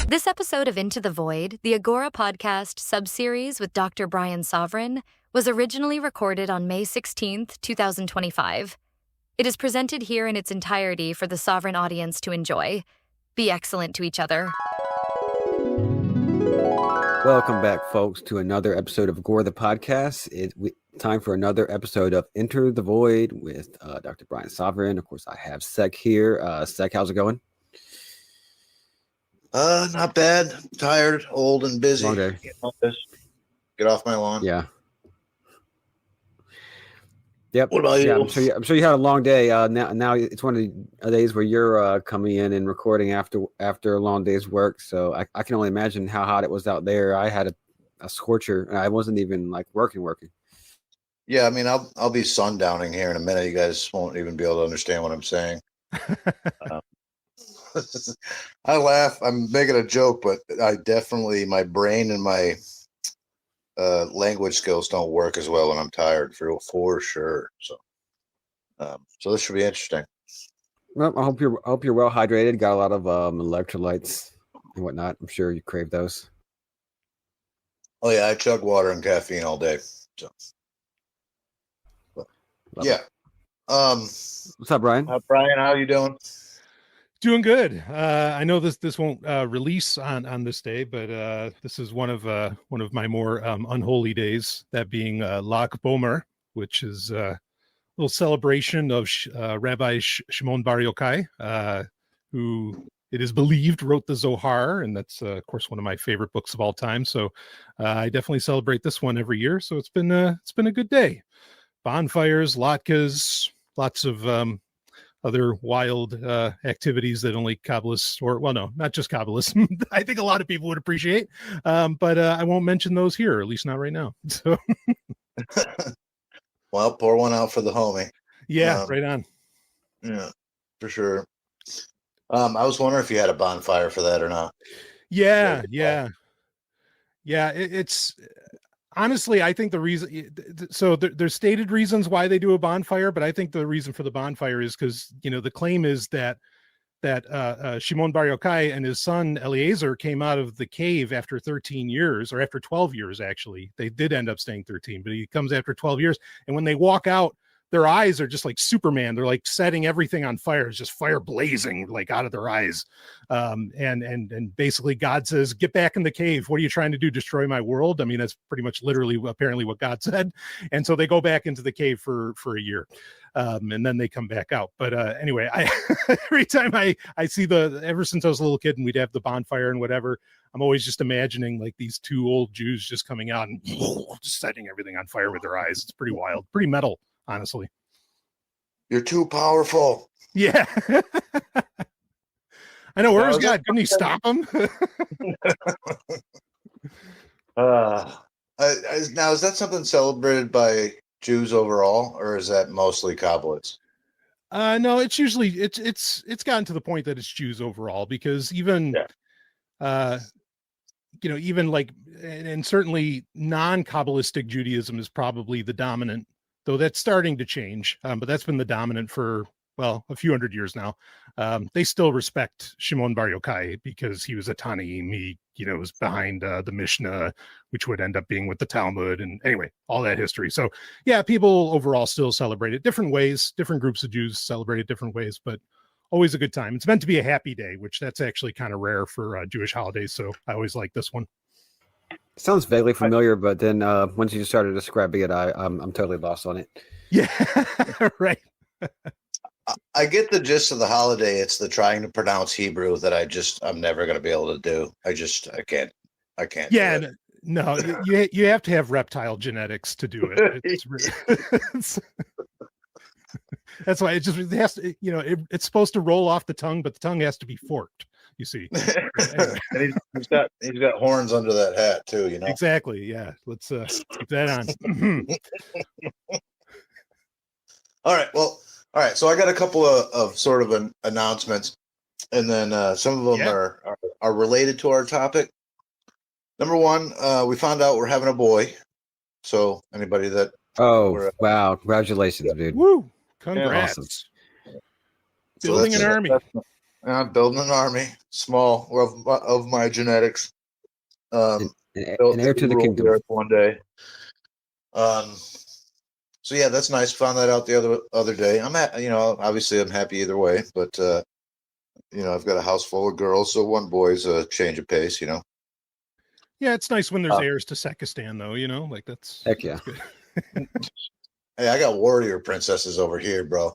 This episode of Into the Void, the Agora podcast subseries with Dr. Brian Sovereign, was originally recorded on May 16th, 2025. It is presented here in its entirety for the Sovereign audience to enjoy. Be excellent to each other. Welcome back, folks, to another episode of Agora the podcast. Time for another episode of Enter the Void with Dr. Brian Sovereign. Of course, I have Sek here. Sek, how's it going? Not bad. Tired, old, and busy. Long day. Get off my lawn. Yeah. Yep. What about you? Yeah, I'm sure you had a long day. Now it's one of the days where you're coming in and recording after a long day's work. So I can only imagine how hot it was out there. I had a scorcher, and I wasn't even like working. Yeah, I mean, I'll be sundowning here in a minute. You guys won't even be able to understand what I'm saying. I laugh. I'm making a joke, but my brain and my language skills don't work as well when I'm tired, for sure. So this should be interesting. Well, I hope you're well hydrated. Got a lot of electrolytes and whatnot. I'm sure you crave those. Oh yeah, I chug water and caffeine all day. So yeah. What's up, Brian? Brian, how you doing? Doing good. I know this won't release on this day, but this is one of my more unholy days. That being Lag Bomer, which is a little celebration of Rabbi Shimon Bar Yochai, who it is believed wrote the Zohar, and that's of course one of my favorite books of all time. So I definitely celebrate this one every year. So it's been a good day. Bonfires, latkes, lots of other wild activities that only Kabbalists, not just Kabbalists, I think a lot of people would appreciate. But I won't mention those here, at least not right now. So, well, pour one out for the homie. Yeah, right on. Yeah, for sure. I was wondering if you had a bonfire for that or not. Yeah. It's honestly, I think the reason, so there's stated reasons why they do a bonfire, but I think the reason for the bonfire is because, the claim is that Shimon Bar Yochai and his son Eliezer came out of the cave after 13 years, or after 12 years, actually. They did end up staying 13, but he comes after 12 years. And when they walk out, their eyes are just like Superman. They're like setting everything on fire. It's just fire blazing like out of their eyes. And basically God says, get back in the cave. What are you trying to do? Destroy my world? I mean, that's pretty much literally apparently what God said. And so they go back into the cave for a year. And then they come back out. But anyway, every time I see ever since I was a little kid and we'd have the bonfire and whatever, I'm always just imagining like these two old Jews just coming out and just setting everything on fire with their eyes. It's pretty wild, pretty metal. Honestly, you're too powerful. Yeah, I know. Where's God? Couldn't he stop him? Now, is that something celebrated by Jews overall, or is that mostly Kabbalists? No, it's usually it's gotten to the point that it's Jews overall, because even even like, and certainly non-Kabbalistic Judaism is probably the dominant. Though that's starting to change, but that's been the dominant for, a few hundred years now. They still respect Shimon Bar Yochai because he was a Tanaim. He, was behind the Mishnah, which would end up being with the Talmud. And anyway, all that history. So yeah, people overall still celebrate it different ways. Different groups of Jews celebrate it different ways, but always a good time. It's meant to be a happy day, which that's actually kind of rare for Jewish holidays. So I always like this one. Sounds vaguely familiar, but then once you started describing it, I'm totally lost on it. Yeah, right. I get the gist of the holiday. It's the trying to pronounce Hebrew that I'm never going to be able to do. I can't. Yeah, no, you have to have reptile genetics to do it. That's why it has to. It's supposed to roll off the tongue, but the tongue has to be forked. You see, anyway. And he's got horns under that hat too. Exactly. Yeah, let's keep that on. All right. Well, all right. So I got a couple of sort of announcements, and then some of them are related to our topic. Number one, we found out we're having a boy. So anybody that wow, congratulations, dude! Woo! Congrats. Awesome. Building an army. I'm building an army, small of my genetics. An Built heir to the rule kingdom. earth one day. So yeah, that's nice. Found that out the other day. Obviously I'm happy either way, but I've got a house full of girls, so one boy's a change of pace. Yeah, it's nice when there's heirs to Sekistan, though. Like that's Heck yeah. that's good. Hey, I got warrior princesses over here, bro.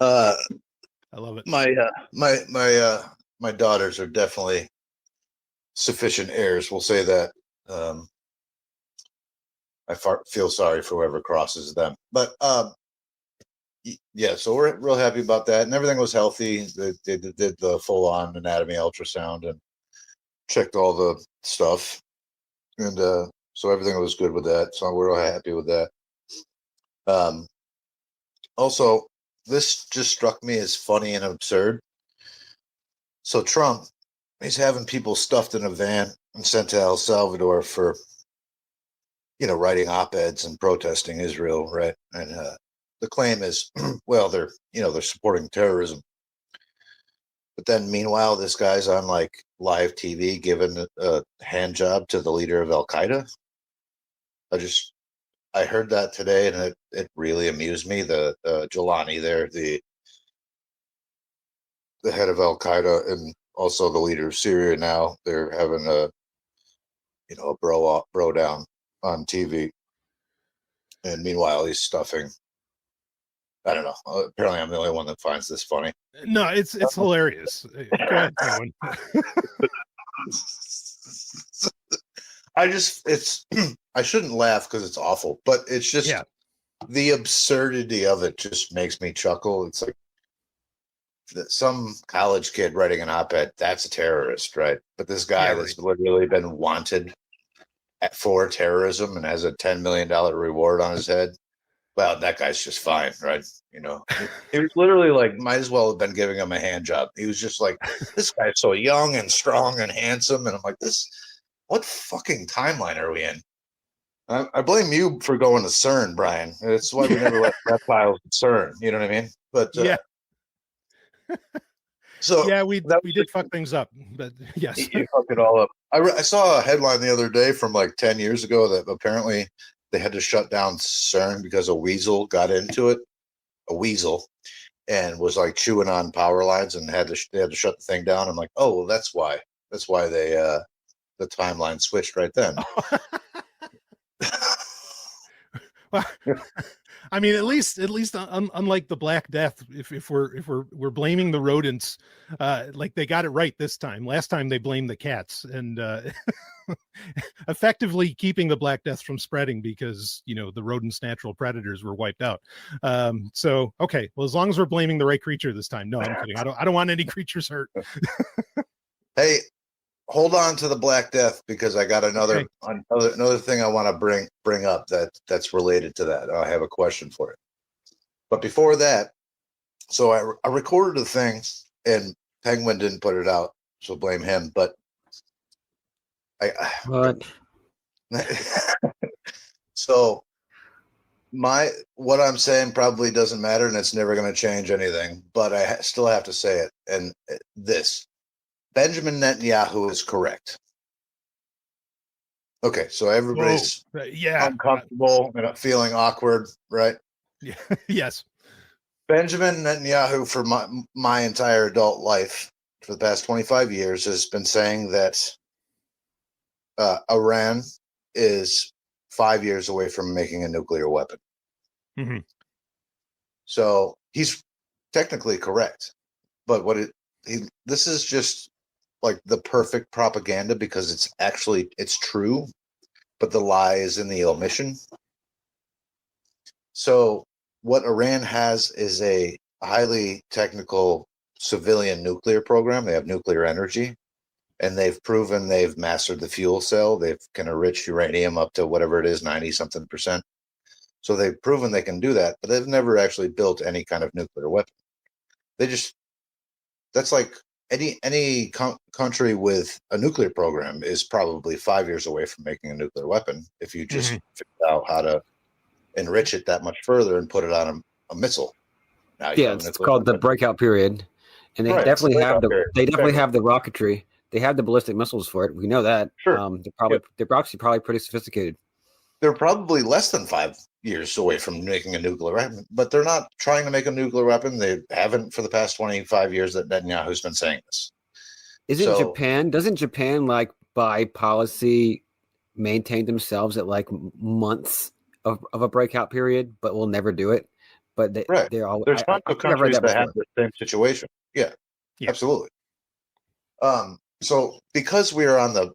I love it. My daughters are definitely sufficient heirs. We'll say that. I feel sorry for whoever crosses them, but yeah. So we're real happy about that, and everything was healthy. They did the full-on anatomy ultrasound and checked all the stuff, and so everything was good with that. So we're real happy with that. Also, this just struck me as funny and absurd. So Trump, he's having people stuffed in a van and sent to El Salvador for, writing op-eds and protesting Israel, right? And the claim is, well, they're supporting terrorism. But then meanwhile, this guy's on like live TV giving a hand job to the leader of Al Qaeda. I heard that today, and it really amused me. The Jelani there, the head of Al Qaeda, and also the leader of Syria now, they're having a bro down on TV. And meanwhile, he's stuffing. I don't know. Apparently, I'm the only one that finds this funny. No, it's hilarious. Go ahead, Owen. I shouldn't laugh because it's awful, but it's just the absurdity of it just makes me chuckle. It's like some college kid writing an op-ed, that's a terrorist, right? But this guy that's literally been wanted for terrorism and has a $10 million reward on his head, well, that guy's just fine, right? He was literally like, might as well have been giving him a hand job. He was just like, this guy's so young and strong and handsome, and I'm like, what fucking timeline are we in? I blame you for going to CERN, Brian. That's why we never let reptiles at CERN. You know what I mean? But yeah. So yeah, we did fuck things up, but yes, you fucked it all up. I saw a headline the other day from like 10 years ago that apparently they had to shut down CERN because a weasel got into it. A weasel, and was like chewing on power lines, and they had to shut the thing down. I'm like, oh, well, that's why they the timeline switched right then. Well, I mean, at least unlike the Black Death, if we're blaming the rodents, like they got it right this time. Last time they blamed the cats, and effectively keeping the Black Death from spreading because the rodents' natural predators were wiped out. So okay, well, as long as we're blaming the right creature this time. No, I'm kidding. I don't want any creatures hurt. Hey, hold on to the Black Death because I got another thing I want to bring up that's related to that. I have a question for it. But before that, so I recorded the thing, and Penguin didn't put it out, so blame him. But What? So what I'm saying probably doesn't matter, and it's never going to change anything. But I still have to say it. And this. Benjamin Netanyahu is correct. Okay, so everybody's uncomfortable and feeling awkward, right? Yeah. Yes. Benjamin Netanyahu, for my entire adult life, for the past 25 years, has been saying that Iran is 5 years away from making a nuclear weapon. Mm-hmm. So he's technically correct, but this is just like the perfect propaganda because it's true, but the lie is in the omission. So what Iran has is a highly technical civilian nuclear program. They have nuclear energy, and they've proven they've mastered the fuel cell. They can enrich uranium up to whatever it is, 90-something%. So they've proven they can do that, but they've never actually built any kind of nuclear weapon. That's like any country with a nuclear program is probably 5 years away from making a nuclear weapon if you just figure out how to enrich it that much further and put it on a missile. Now you have a it's nuclear called the weapon. breakout period, and they Right, it's the definitely have breakout period. they definitely Exactly. have the rocketry. They have the ballistic missiles for it. We know that. Sure. They're probably pretty sophisticated. They're probably less than 5 years away from making a nuclear weapon, but they're not trying to make a nuclear weapon. They haven't for the past 25 years that Netanyahu's been saying this. Doesn't Japan like by policy maintain themselves at like months of a breakout period, but will never do it? But they're all. There's tons of countries that have the same situation. Yeah, absolutely. So because we are on the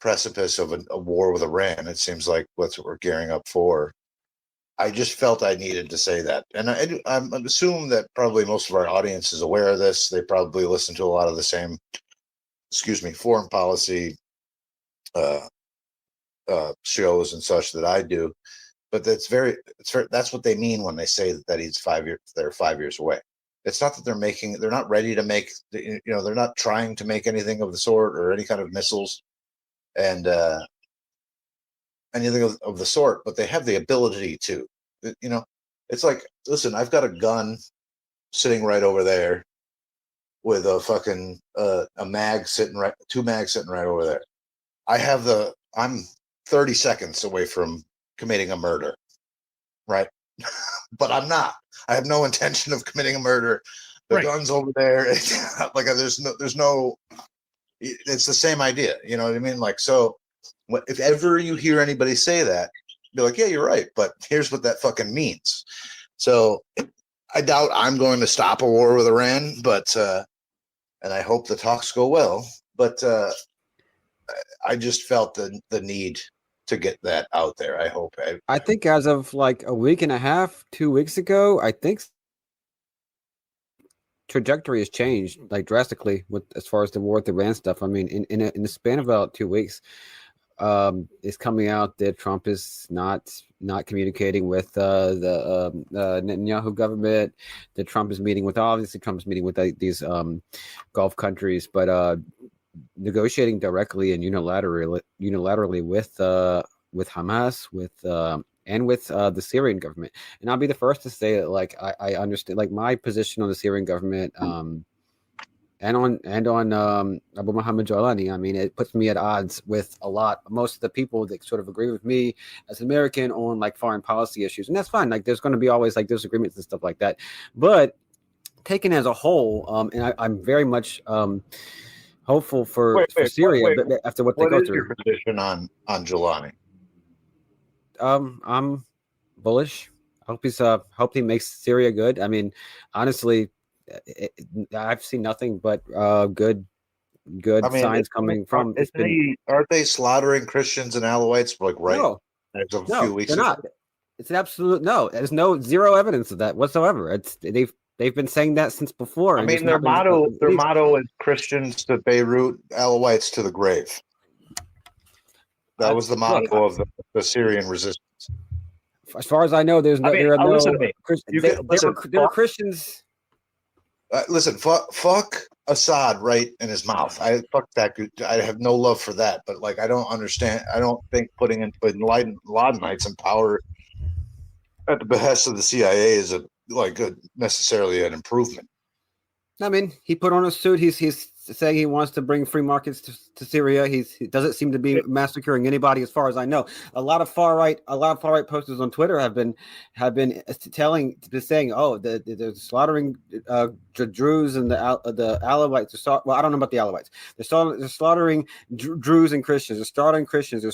precipice of a war with Iran, it seems like that's what we're gearing up for. I just felt I needed to say that, and I'm assuming that probably most of our audience is aware of this. They probably listen to a lot of the same, foreign policy shows and such that I do. But that's what they mean when they say that he's 5 years. They're 5 years away. It's not that they're not ready to make. They're not trying to make anything of the sort or any kind of missiles, and anything of the sort. But they have the ability to. It's like, listen, I've got a gun sitting right over there with a fucking a mag sitting right, 2 mags sitting right over there. I'm 30 seconds away from committing a murder, right? But I'm not. I have no intention of committing a murder. The gun's over there. Like there's no. It's the same idea. You know what I mean? Like, so if ever you hear anybody say that, be like, yeah, you're right. But here's what that fucking means. So I doubt I'm going to stop a war with Iran, but and I hope the talks go well. But I just felt the need to get that out there. I hope. I think as of like a week and a half, 2 weeks ago, I think trajectory has changed like drastically with as far as the war with Iran stuff. I mean, in the span of about 2 weeks, it's coming out that Trump is not communicating with the Netanyahu government. That Trump is meeting with these Gulf countries, but negotiating directly and unilaterally with Hamas, and with the Syrian government. And I'll be the first to say that, like, I understand, like, my position on the Syrian government, and on Abu Muhammad Jalani. I mean, it puts me at odds with most of the people that sort of agree with me as an American on like foreign policy issues, and that's fine. Like, there's going to be always like disagreements and stuff like that, but taken as a whole, and I'm very much hopeful for Syria. But after what they go through, what is your position on Jalani? I'm bullish. Hope he makes Syria good. I mean, honestly, I've seen nothing but good signs coming from. Aren't they slaughtering Christians and Alawites as of a few weeks ago? Not. It's an absolute no. There's zero evidence of that whatsoever. They've been saying that since before. I mean, their motto is Christians to Beirut, Alawites to the grave. That was the motto of the Syrian resistance. As far as I know, there are Christians. Listen, fuck Assad right in his mouth. Fuck that. I have no love for that. But like, I don't understand. I don't think putting Bin Ladenites in power at the behest of the CIA is necessarily an improvement. I mean, he put on a suit. He's saying he wants to bring free markets to Syria. He doesn't seem to be massacring anybody, as far as I know. A lot of far right posters on Twitter have been saying, oh, they're slaughtering Druze and the Alawites. Well, I don't know about the Alawites. They're slaughtering Druze and Christians. They're slaughtering Christians.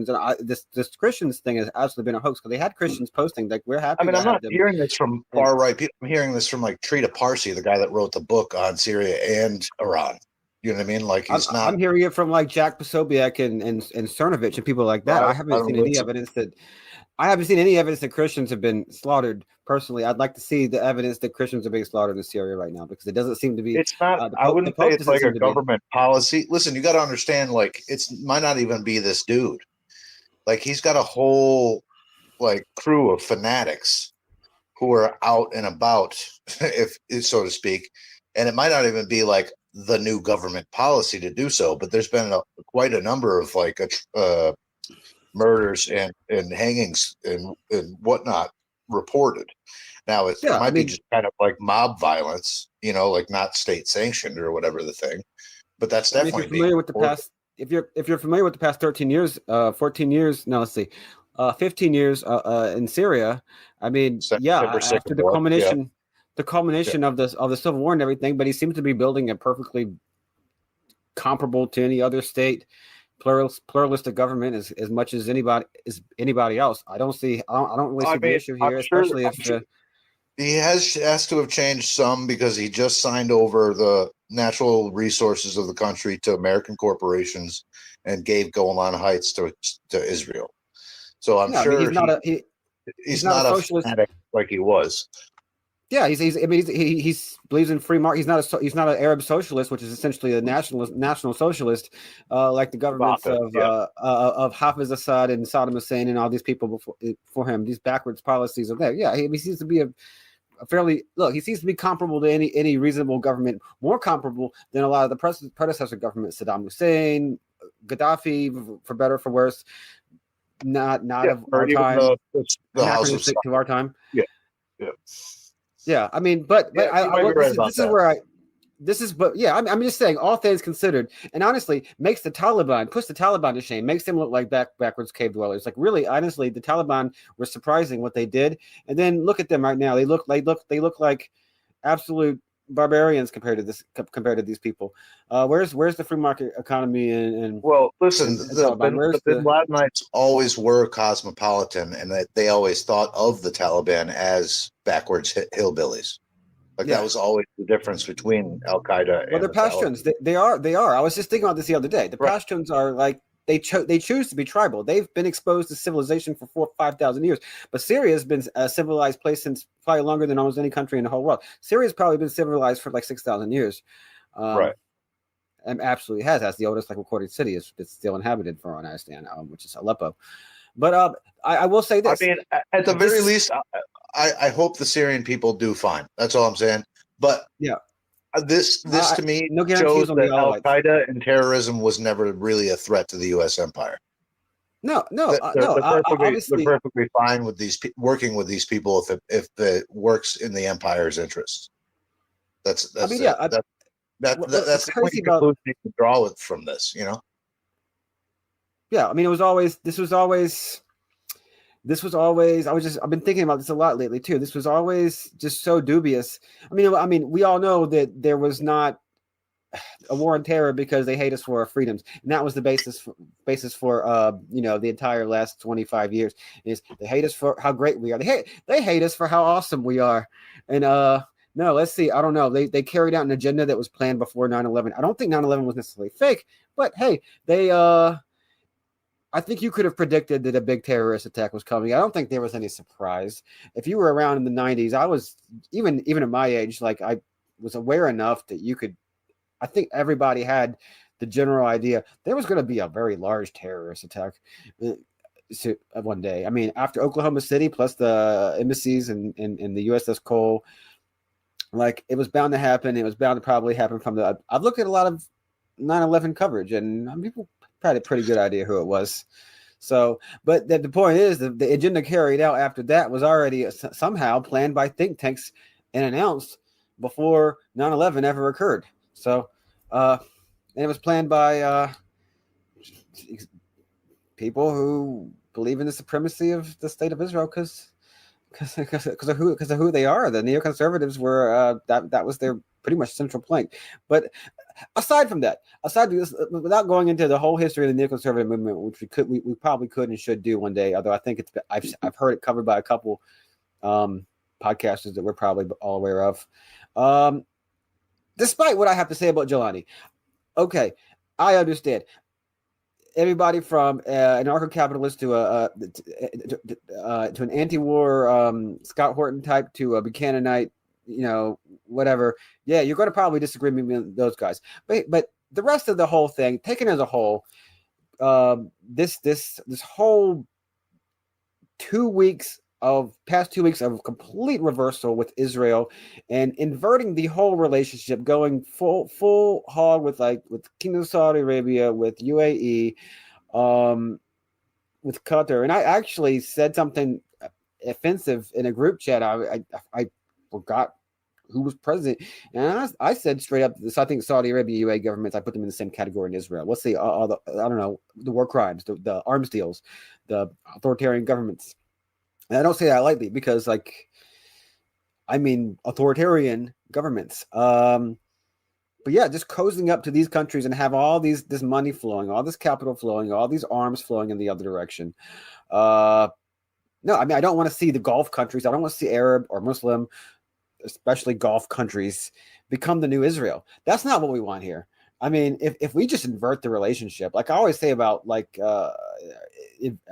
And this Christians thing has absolutely been a hoax, because they had Christians posting like, we're happy. I mean, I'm not hearing this from far right people. I'm hearing this from like Trita Parsi, the guy that wrote the book on Syria and Iran. You know what I mean? Like, I'm hearing it from like Jack Posobiec and Cernovich and people like that. I haven't seen any evidence that Christians have been slaughtered. Personally, I'd like to see the evidence that Christians are being slaughtered in Syria right now, because it doesn't seem to be. It's not. I wouldn't say it's like a government policy. Listen, you got to understand. Like, might not even be this dude. Like, he's got a whole like crew of fanatics who are out and about, if so to speak, and it might not even be like the new government policy to do so. But there's been quite a number of like murders and hangings and whatnot reported. Now it Yeah, might be just kind of like mob violence, like not state sanctioned or whatever the thing. But that's definitely if you're familiar with the past. If you're familiar with the past 13 years, 14 years, no, let's see, 15 years in Syria. I mean, after the culmination, of the civil war and everything, but he seems to be building a perfectly comparable to any other state pluralistic government as much as anybody else. I don't really see the issue here, especially if he has to have changed some because he just signed over the natural resources of the country to American corporations and gave Golan Heights to Israel. So I'm sure he's not a socialist fanatic like he was. Yeah, he believes in free market. He's not an Arab socialist, which is essentially a national socialist, like the governments of Hafiz Assad and Saddam Hussein and all these people before him. These backwards policies of that. Yeah, he seems to be he seems to be comparable to any reasonable government, more comparable than a lot of the predecessor governments, Saddam Hussein, Gaddafi, for better or for worse. Not of our time. Anachronistic to our time. Yeah. Yeah, I mean, but I'm just saying, all things considered, and honestly, puts the Taliban to shame, makes them look like backwards cave dwellers. Like, really, honestly, the Taliban were surprising what they did, and then look at them right now. They look like absolute barbarians compared to these people. Where's the free market economy and well, listen, the Bin Ladenites always were cosmopolitan, and that they always thought of the Taliban as backwards hillbillies. That was always the difference between Al Qaeda and they're Pashtuns. They are. I was just thinking about this the other day. The Pashtuns are like they choose to be tribal. They've been exposed to civilization for 4,000 or 5,000 years. But Syria has been a civilized place since probably longer than almost any country in the whole world. Syria's probably been civilized for like 6,000 years. Right. And absolutely has. That's the oldest recorded city. It's still inhabited, for what I understand, which is Aleppo. But I will say this. I mean, at the very least, I hope the Syrian people do fine. That's all I'm saying. But yeah. This to me no shows that Al Qaeda and terrorism was never really a threat to the U.S. empire. No. They're perfectly fine with working with these people if it works in the empire's interests. That's the conclusion you can draw from this. Yeah, I mean, this was always. I've been thinking about this a lot lately too. This was always just so dubious. I mean, we all know that there was not a war on terror because they hate us for our freedoms, and that was the basis for the entire last 25 years. Is they hate us for how great we are. They hate us for how awesome we are. And no, let's see. I don't know. They carried out an agenda that was planned before 9/11. I don't think 9/11 was necessarily fake, but hey, I think you could have predicted that a big terrorist attack was coming. I don't think there was any surprise. If you were around in the 90s, I was even at my age, like I was aware enough that you could. I think everybody had the general idea there was going to be a very large terrorist attack one day. I mean, after Oklahoma City, plus the embassies and the USS Cole, like it was bound to happen. It was bound to probably happen I've looked at a lot of 9/11 coverage, and people had a pretty good idea who it was. So, but the point is the agenda carried out after that was already somehow planned by think tanks and announced before 9/11 ever occurred. So, and it was planned by people who believe in the supremacy of the state of Israel because of who they are. The neoconservatives were that was their pretty much central plank. But aside from this, without going into the whole history of the neoconservative movement, which we probably could and should do one day, although I think I've heard it covered by a couple podcasters that we're probably all aware of. Despite what I have to say about Jelani, okay, I understand. Everybody from an anarcho-capitalist to an anti-war Scott Horton type to a Buchananite, whatever. Yeah, you're going to probably disagree with those guys, but the rest of the whole thing, taken as a whole, this whole past 2 weeks of complete reversal with Israel and inverting the whole relationship, going full hog with Kingdom of Saudi Arabia, with UAE, with Qatar. And I actually said something offensive in a group chat. I forgot who was president, and I said straight up, this, I think Saudi Arabia, UAE governments, I put them in the same category in Israel. Let's say all the, I don't know, the war crimes, the arms deals, the authoritarian governments. And I don't say that lightly because, like, I mean authoritarian governments. But yeah, just cozying up to these countries and have all this money flowing, all this capital flowing, all these arms flowing in the other direction. No, I mean, I don't want to see the Gulf countries. I don't want to see Arab or Muslim, especially Gulf countries, become the new Israel. That's not what we want here. I mean, if we just invert the relationship, like I always say about like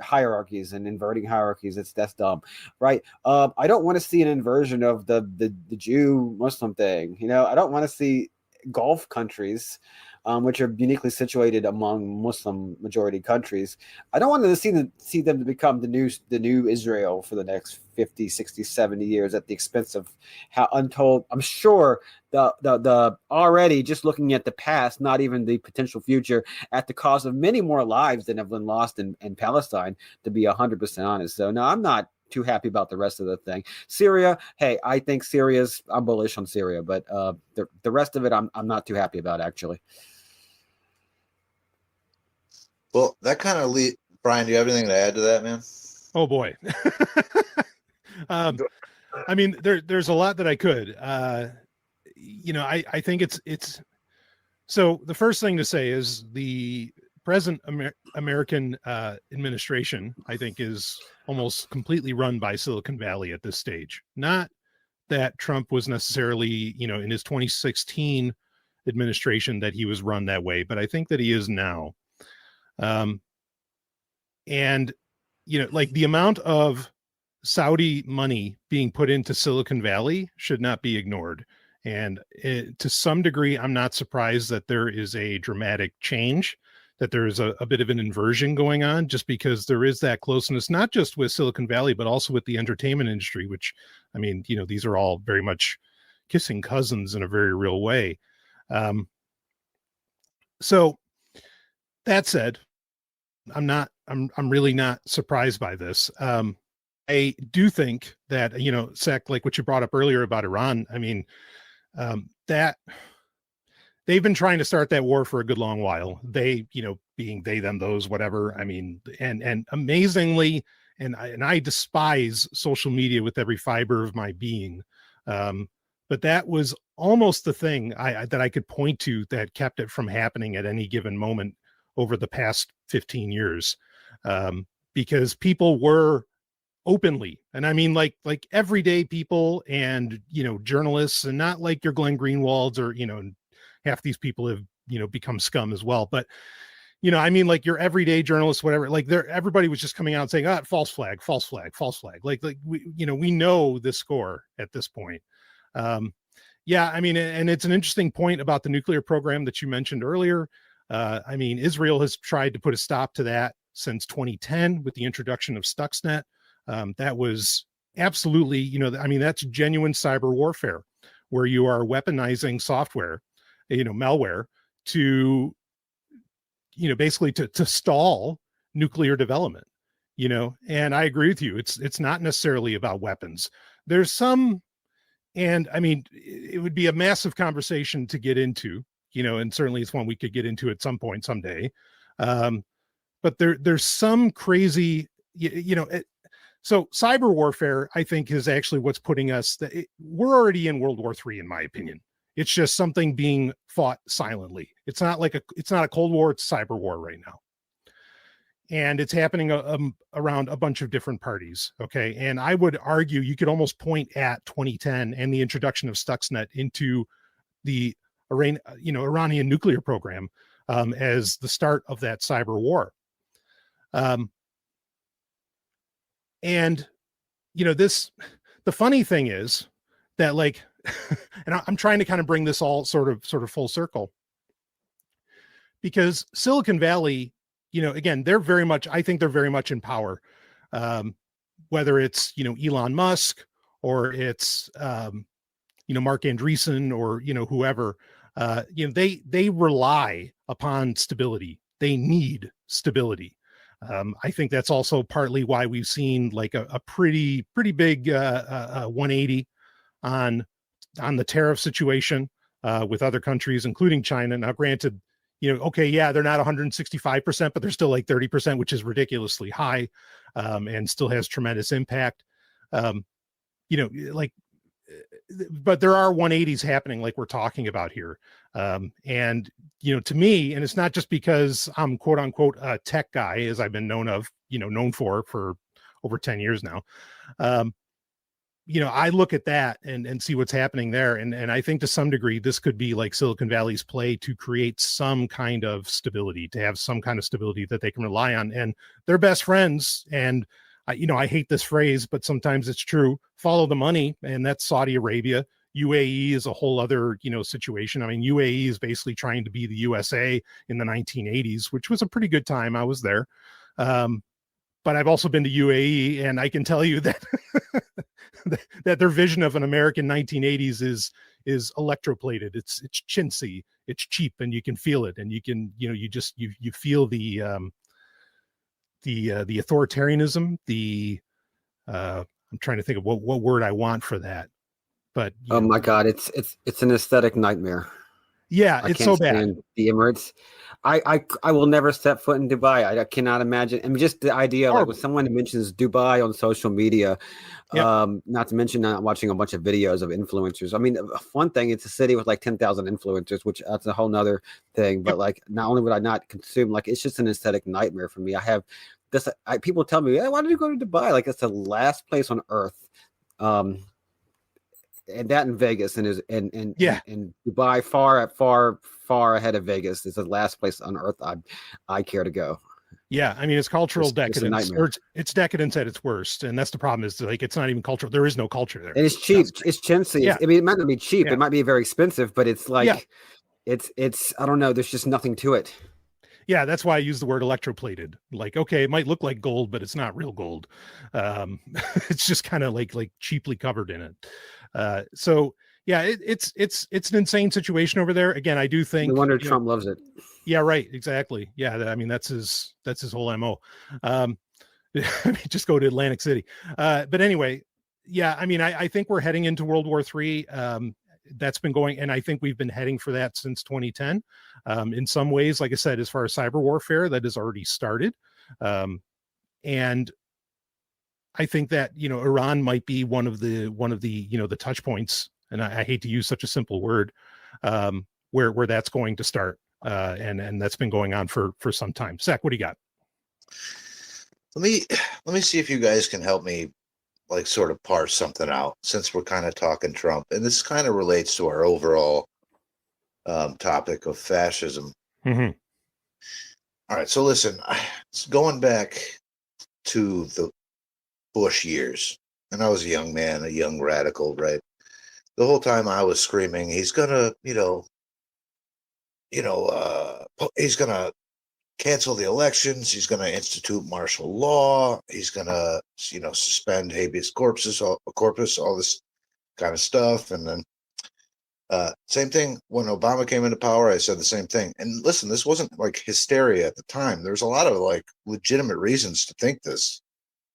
hierarchies and inverting hierarchies, that's dumb, right? I don't want to see an inversion of the Jew Muslim thing. You know, I don't want to see Gulf countries, which are uniquely situated among Muslim majority countries. I don't want to see them to become the new Israel for the next 50, 60, 70 years at the expense of how untold. I'm sure the already just looking at the past, not even the potential future, at the cost of many more lives than have been lost in Palestine, to be 100% honest. So no, I'm not too happy about the rest of the thing. Syria, hey, I think I'm bullish on Syria, but the rest of it, I'm not too happy about, actually. Well, that kind of Brian, do you have anything to add to that, man? Oh boy. I mean, there's a lot that I could. You know, I think it's so the first thing to say is the present American administration, I think, is almost completely run by Silicon Valley at this stage. Not that Trump was necessarily, you know, in his 2016 administration that he was run that way, but I think that he is now. And, you know, like the amount of Saudi money being put into Silicon Valley should not be ignored. And to some degree, I'm not surprised that there is a dramatic change, that there is a bit of an inversion going on, just because there is that closeness, not just with Silicon Valley, but also with the entertainment industry, which, I mean, you know, these are all very much kissing cousins in a very real way. So that said, I'm really not surprised by this. I do think that, you know, Zach, like what you brought up earlier about Iran, I mean, that they've been trying to start that war for a good long while. They, you know, being they, them, those, whatever. I mean, and amazingly, and I despise social media with every fiber of my being. But that was almost the thing that I could point to that kept it from happening at any given moment over the past 15 years. Because people were openly, and I mean like everyday people, and, you know, journalists, and not like your Glenn Greenwalds, or, you know, half these people have, you know, become scum as well. But, you know, I mean, like your everyday journalists, whatever, like everybody was just coming out and saying, false flag, false flag, false flag. Like we, you know, we know the score at this point. Yeah, I mean, and it's an interesting point about the nuclear program that you mentioned earlier. I mean, Israel has tried to put a stop to that since 2010 with the introduction of Stuxnet. That was absolutely, you know, I mean, that's genuine cyber warfare, where you are weaponizing software, you know, malware, to, you know, basically to stall nuclear development, you know. And I agree with you. It's not necessarily about weapons. There's some, and I mean, it would be a massive conversation to get into, you know, and certainly it's one we could get into at some point someday. But there's some crazy, you know, so cyber warfare, I think, is actually what's putting us, we're already in World War III, in my opinion. It's just something being fought silently. It's not a Cold War, it's cyber war right now. And it's happening around a bunch of different parties. Okay. And I would argue you could almost point at 2010 and the introduction of Stuxnet into the Iranian nuclear program as the start of that cyber war. And, you know, the funny thing is that, like, and I'm trying to kind of bring this all sort of full circle, because Silicon Valley, you know, again, I think they're very much in power. Whether it's, you know, Elon Musk, or it's, you know, Mark Andreessen, or, you know, whoever, you know, they rely upon stability. They need stability. I think that's also partly why we've seen like a pretty big 180 on the tariff situation with other countries, including China. Now, granted, okay, yeah, they're not 165%, but they're still like 30%, which is ridiculously high, and still has tremendous impact. Like, but there are 180s happening like we're talking about here. And, to me, and it's not just because I'm quote unquote a tech guy, as I've been known for over 10 years now. I look at that and see what's happening there. And I think to some degree, this could be like Silicon Valley's play to create some kind of stability, to have some kind of stability that they can rely on. And they're best friends. And, I hate this phrase, but sometimes it's true. Follow the money. And that's Saudi Arabia. UAE is a whole other, situation. I mean, UAE is basically trying to be the USA in the 1980s, which was a pretty good time. I was there. But I've also been to UAE, and I can tell you that that their vision of an American 1980s is electroplated. It's chintzy, it's cheap, and you can feel it, and you can you feel the authoritarianism. I'm trying to think of what word I want for that, but oh my God, it's an aesthetic nightmare. Yeah, it's so bad. The Emirates. I will never step foot in Dubai. I cannot imagine. I mean, just the idea, like when someone mentions Dubai on social media, not to mention not watching a bunch of videos of influencers. I mean, one thing, it's a city with like 10,000 influencers, which that's a whole nother thing. But like, not only would I not consume, like, it's just an aesthetic nightmare for me. I have this. People tell me, hey, why did you go to Dubai? Like, it's the last place on earth. And that in Vegas and Dubai far ahead of Vegas is the last place on earth I care to go. Yeah, I mean, it's cultural decadence, or it's decadence at its worst, and that's the problem. Is like it's not even cultural. There is no culture there, and it's cheap. It's chintzy. Yeah. I mean, it might not be cheap. Yeah. It might be very expensive, but it's like it's I don't know. There's just nothing to it. Yeah, that's why I use the word electroplated. Like, okay, it might look like gold, but it's not real gold. It's just kind of like cheaply covered in it. So yeah, it's an insane situation over there. Again, I do think. No wonder Trump loves it. Yeah, right. Exactly. Yeah, I mean that's his whole MO. Just go to Atlantic City. But anyway, yeah, I mean, I think we're heading into World War III. That's been going, and I think we've been heading for that since 2010. In some ways, like I said, as far as cyber warfare, that has already started. And I think that, Iran might be one of the, the touch points. And I hate to use such a simple word, where that's going to start. And that's been going on for some time. Zach, what do you got? Let me see if you guys can help me like sort of parse something out, since we're kind of talking Trump, and this kind of relates to our overall topic of fascism. Mm-hmm. All right, so listen, going back to the Bush years, and I was a young man, a young radical, right? The whole time I was screaming, he's gonna, he's gonna cancel the elections. He's going to institute martial law. He's going to, suspend habeas corpus, all this kind of stuff. And then same thing when Obama came into power, I said the same thing. And listen, this wasn't like hysteria at the time. There's a lot of like legitimate reasons to think this.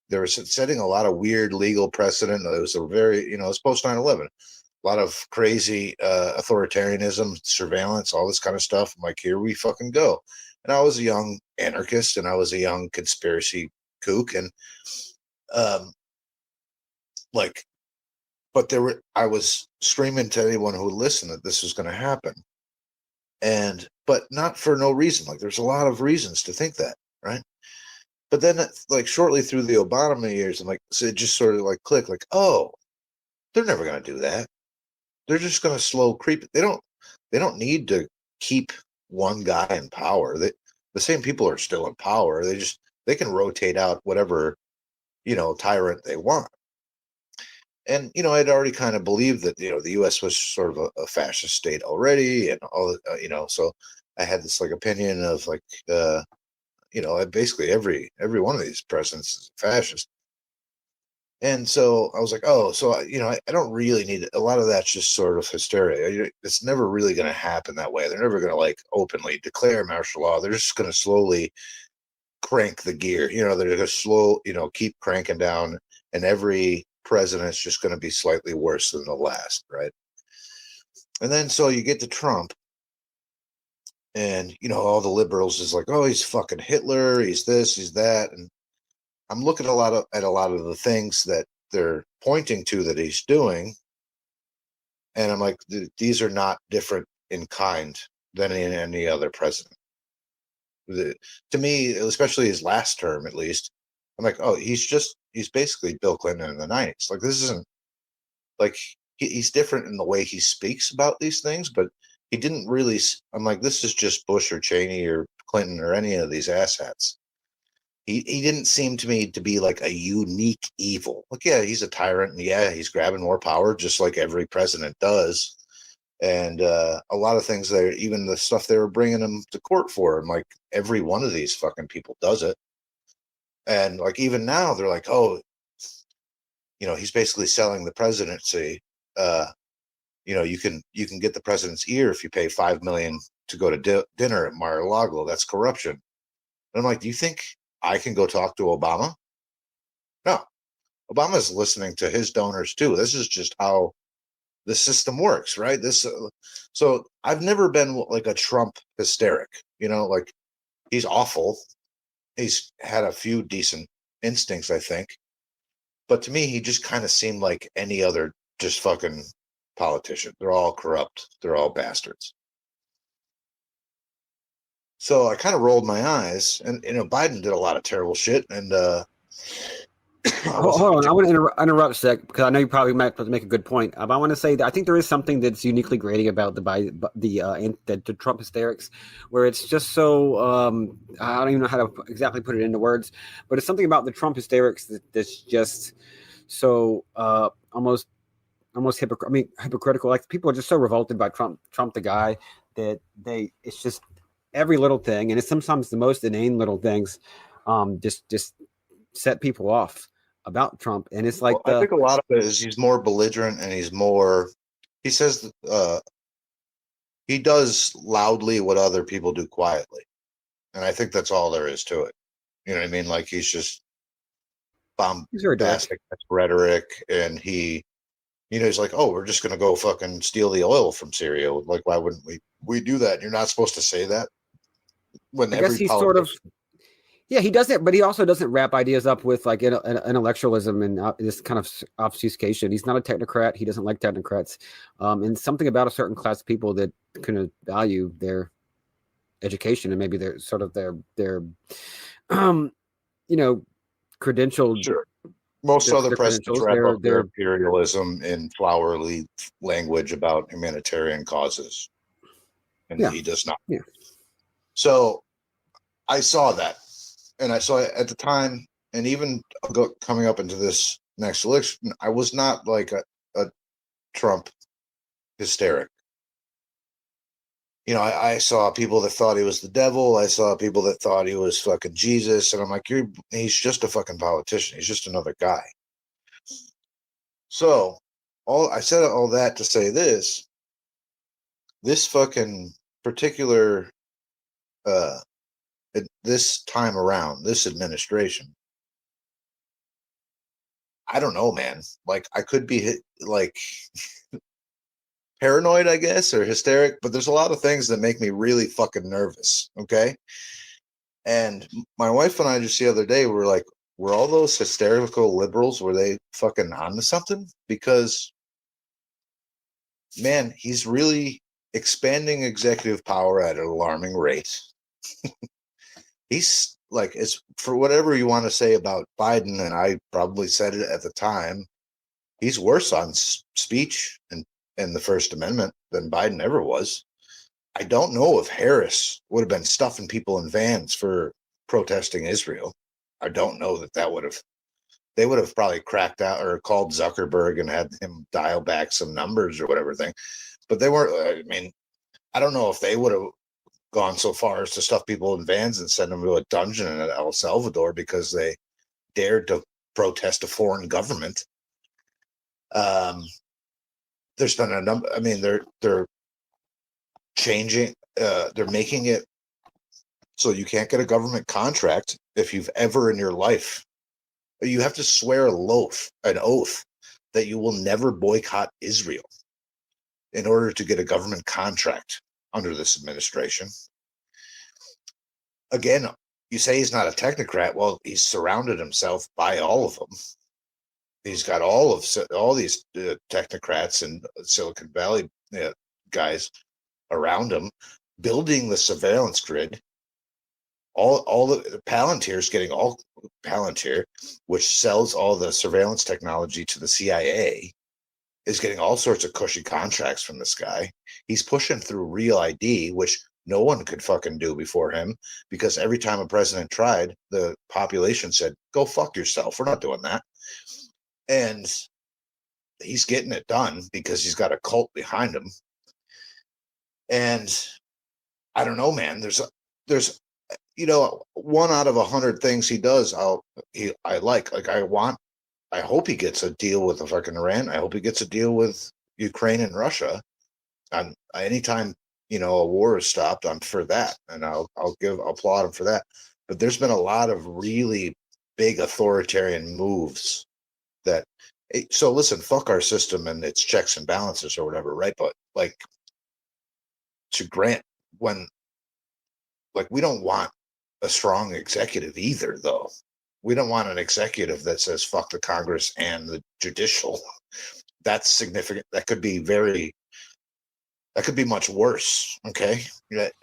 They were setting a lot of weird legal precedent. It was a very, it's post 9/11. A lot of crazy authoritarianism, surveillance, all this kind of stuff. I'm like, here we fucking go. And I was a young anarchist, and I was a young conspiracy kook, and I was screaming to anyone who would listen that this was going to happen, but not for no reason. Like, there's a lot of reasons to think that, right? But then, like, shortly through the Obama years, I'm like, so it just sort of like clicked, like, oh, they're never going to do that. They're just going to slow creep. They don't need to keep one guy in power. The same people are still in power. They can rotate out whatever, tyrant they want. And, I'd already kind of believed that, the U.S. was sort of a fascist state already, and all, so I had this like opinion of like, basically every one of these presidents is fascist. And so I was like, oh, so, I don't really need it. A lot of that's just sort of hysteria. It's never really going to happen that way. They're never going to like openly declare martial law. They're just going to slowly crank the gear. They're going to slow, keep cranking down, and every president's just going to be slightly worse than the last, right? And then so you get to Trump, and all the liberals is like, oh, he's fucking Hitler, he's this, he's that, and I'm looking at a lot of the things that they're pointing to that he's doing, and I'm like, these are not different in kind than in any other president. To me, especially his last term, at least, I'm like, oh, he's basically Bill Clinton in the 90s. Like, this isn't like he's different in the way he speaks about these things, but he didn't really. I'm like, this is just Bush or Cheney or Clinton or any of these asshats. He didn't seem to me to be like a unique evil. Like, yeah, he's a tyrant, and yeah, he's grabbing more power just like every president does. And a lot of things there, even the stuff they were bringing him to court for, and like every one of these fucking people does it. And like even now, they're like, oh, he's basically selling the presidency. You can get the president's ear if you pay $5 million to go to dinner at Mar-a-Lago. That's corruption. And I'm like, do you think I can go talk to Obama? No, Obama's listening to his donors too. This is just how the system works, right? So I've never been like a Trump hysteric, like he's awful. He's had a few decent instincts, I think. But to me, he just kind of seemed like any other just fucking politician. They're all corrupt. They're all bastards. So I kind of rolled my eyes, and Biden did a lot of terrible shit. And hold on, I want to interrupt a sec because I know you probably might make a good point. I want to say that I think there is something that's uniquely grating about the Trump hysterics, where it's just so I don't even know how to exactly put it into words, but it's something about the Trump hysterics that's just so almost hypocritical. Like people are just so revolted by Trump the guy that it's just every little thing, and it's sometimes the most inane little things, just set people off about Trump. And it's like I think a lot of it is he's more belligerent, and he says he does loudly what other people do quietly, and I think that's all there is to it. You know what I mean? Like he's just bombastic rhetoric, and he's like, oh, we're just gonna go fucking steal the oil from Syria. Like, why wouldn't we do that? You're not supposed to say that. When I guess he's sort of, yeah, he doesn't, but he also doesn't wrap ideas up with like intellectualism and this kind of obfuscation. He's not a technocrat. He doesn't like technocrats, and something about a certain class of people that can value their education and maybe their sort of their credentialed. Sure. Most other presidents wrap up their imperialism in flowery language about humanitarian causes, and he does not. Yeah. So I saw that, and I saw it at the time, and even coming up into this next election, I was not like a Trump hysteric. I saw people that thought he was the devil. I saw people that thought he was fucking Jesus, and I'm like, he's just a fucking politician. He's just another guy. So I said all that to say this fucking particular this time around, this administration, I don't know, man. Like I could be like paranoid, I guess, or hysteric, but there's a lot of things that make me really fucking nervous. Okay. And my wife and I just the other day were like, were all those hysterical liberals, were they fucking onto something? Because man, he's really expanding executive power at an alarming rate. He's like, it's for whatever you want to say about Biden, and I probably said it at the time, he's worse on speech and the First Amendment than Biden ever was. I don't know if Harris would have been stuffing people in vans for protesting Israel. I don't know that would have. They would have probably cracked out or called Zuckerberg and had him dial back some numbers or whatever thing. But they weren't. I mean, I don't know if they would have gone so far as to stuff people in vans and send them to a dungeon in El Salvador because they dared to protest a foreign government. There's been a number. I mean, they're changing. They're making it so you can't get a government contract if you've ever in your life, you have to swear an oath that you will never boycott Israel in order to get a government contract under this administration. Again, you say he's not a technocrat. Well, he's surrounded himself by all of them. He's got all these technocrats and Silicon Valley guys around him, building the surveillance grid. All the Palantir's getting all Palantir, which sells all the surveillance technology to the CIA, is getting all sorts of cushy contracts from this guy. He's pushing through Real ID, which no one could fucking do before him, because every time a president tried, the population said, "Go fuck yourself. We're not doing that." And he's getting it done because he's got a cult behind him. And I don't know, man. There's one out of 100 things he does, I like. I hope he gets a deal with the fucking Iran. I hope he gets a deal with Ukraine and Russia. Anytime a war is stopped, I'm for that, and I'll applaud him for that. But there's been a lot of really big authoritarian moves that. So listen, fuck our system and its checks and balances or whatever, right? But like to grant when, like, we don't want a strong executive either, though. We don't want an executive that says fuck the Congress and the judicial. That's significant. That could be much worse. Okay.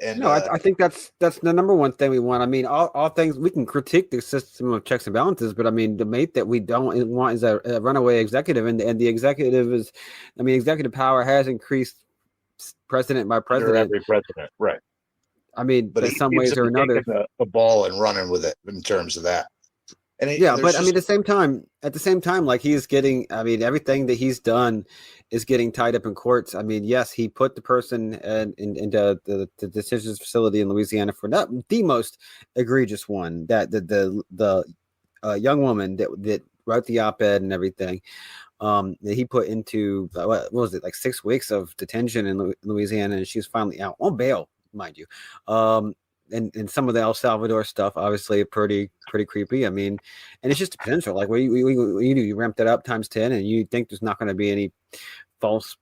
And no, I think that's the number one thing we want. I mean, all things, we can critique the system of checks and balances, but I mean, the mate that we don't want is a runaway executive, and the executive is, I mean, executive power has increased president by president. Under every president, right? I mean, but in some ways or another, the ball and running with it in terms of that. And but I mean, at the same time, like, he's getting, I mean, everything that he's done is getting tied up in courts. I mean, yes, he put the person into the decisions facility in Louisiana for not the most egregious one, that the young woman that wrote the op-ed and everything, that he put into, what was it, like 6 weeks of detention in Louisiana, and she was finally out on bail, mind you. And some of the El Salvador stuff, obviously, pretty creepy. I mean, and it's just a potential. Like, you ramp that up times 10, and you think there's not going to be any false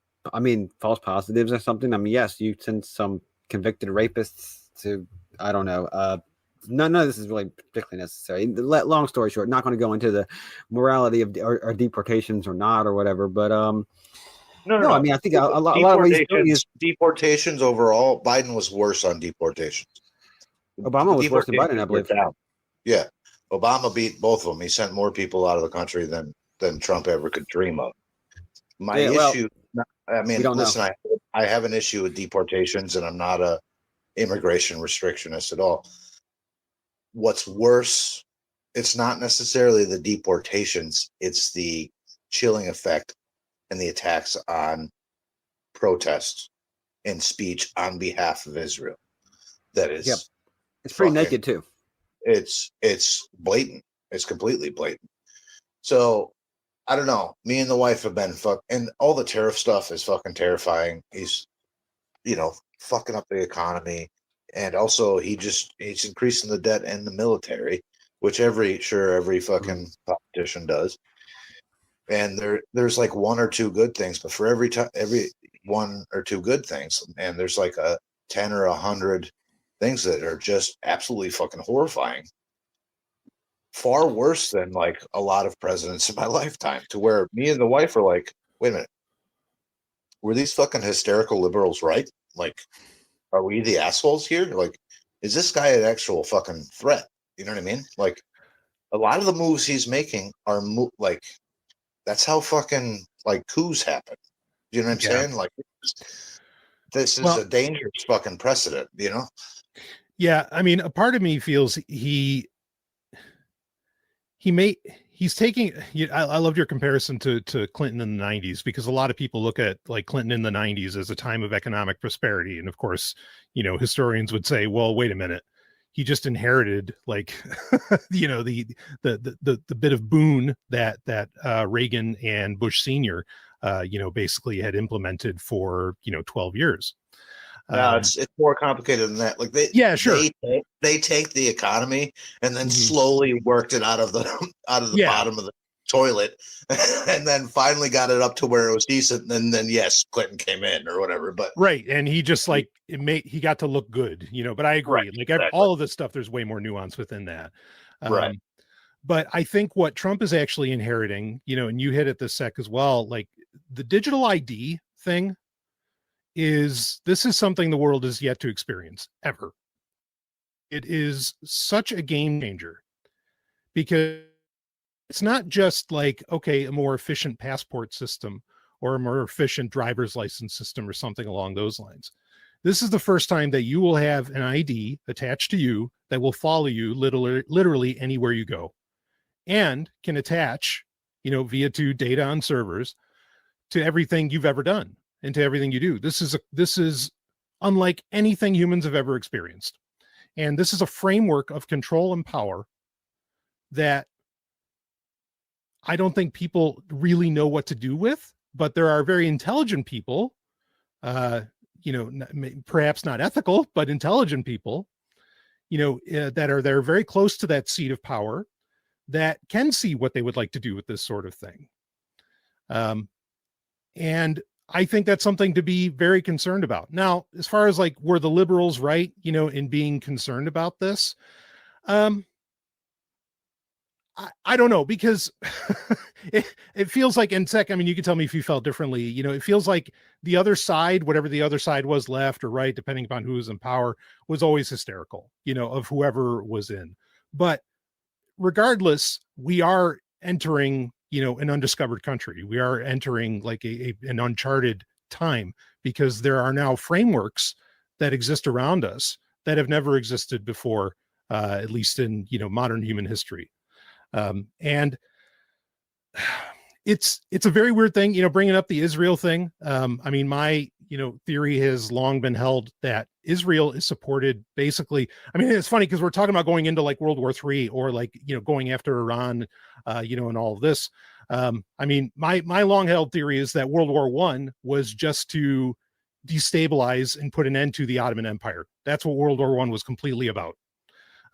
positives or something. I mean, yes, you send some convicted rapists to, I don't know. None of this is really particularly necessary. Long story short, not going to go into the morality of or deportations or not or whatever. But no. I mean, I think a lot of ways deportations overall, Biden was worse on deportations. Obama was worse than Biden, I believe. Yeah, Obama beat both of them. He sent more people out of the country than Trump ever could dream of. My issue, I mean, listen, I have an issue with deportations, and I'm not a immigration restrictionist at all. What's worse, it's not necessarily the deportations, it's the chilling effect and the attacks on protests and speech on behalf of Israel. That is... Yep. It's pretty naked too. It's blatant. It's completely blatant. So I don't know. Me and the wife have been and all the tariff stuff is fucking terrifying. He's, fucking up the economy, and also he's increasing the debt and the military, which every fucking politician does. And there's like one or two good things, but for every one or two good things, and there's like a 10 or 100 things that are just absolutely fucking horrifying. Far worse than like a lot of presidents in my lifetime, to where me and the wife are like, wait a minute, were these fucking hysterical liberals right? Like, are we the assholes here? Like, is this guy an actual fucking threat? You know what I mean? Like, a lot of the moves he's making are like, that's how fucking like coups happen. You know what I'm saying? Like, this is a dangerous fucking precedent, Yeah, I mean, a part of me feels he's taking. I love your comparison to Clinton in the 90s, because a lot of people look at like Clinton in the 90s as a time of economic prosperity, and of course, historians would say, well, wait a minute, he just inherited like the bit of boon that Reagan and Bush Senior basically had implemented for 12 years. No, it's more complicated than that. Like sure. They take the economy and then Mhm. slowly worked it out of the bottom of the toilet, and then finally got it up to where it was decent. And then yes, Clinton came in or whatever. But right, and he just like he got to look good, But I agree, right, like exactly. all of this stuff, there's way more nuance within that. Right. But I think what Trump is actually inheriting, and you hit it this sec as well, like the digital ID thing this is something the world has yet to experience ever. It is such a game changer because it's not just like, okay, a more efficient passport system or a more efficient driver's license system or something along those lines. This is the first time that you will have an ID attached to you that will follow you literally anywhere you go and can attach, via to data on servers to everything you've ever done and to everything you do. This is unlike anything humans have ever experienced. And this is a framework of control and power that I don't think people really know what to do with, but there are very intelligent people, perhaps not ethical, but intelligent people, that are there very close to that seat of power that can see what they would like to do with this sort of thing. And I think that's something to be very concerned about. Now, as far as like, were the liberals right, in being concerned about this? I don't know, because it feels like, and Sec, I mean, you can tell me if you felt differently, it feels like the other side, whatever the other side was, left or right, depending upon who was in power, was always hysterical, of whoever was in. But regardless, we are entering, an undiscovered country. We are entering like an uncharted time, because there are now frameworks that exist around us that have never existed before, at least in, modern human history. And it's a very weird thing, bringing up the Israel thing. I mean, my, theory has long been held that Israel is supported basically. I mean, it's funny because we're talking about going into like World War III or like, going after Iran, and all of this. I mean, my long held theory is that World War I was just to destabilize and put an end to the Ottoman Empire. That's what World War I was completely about.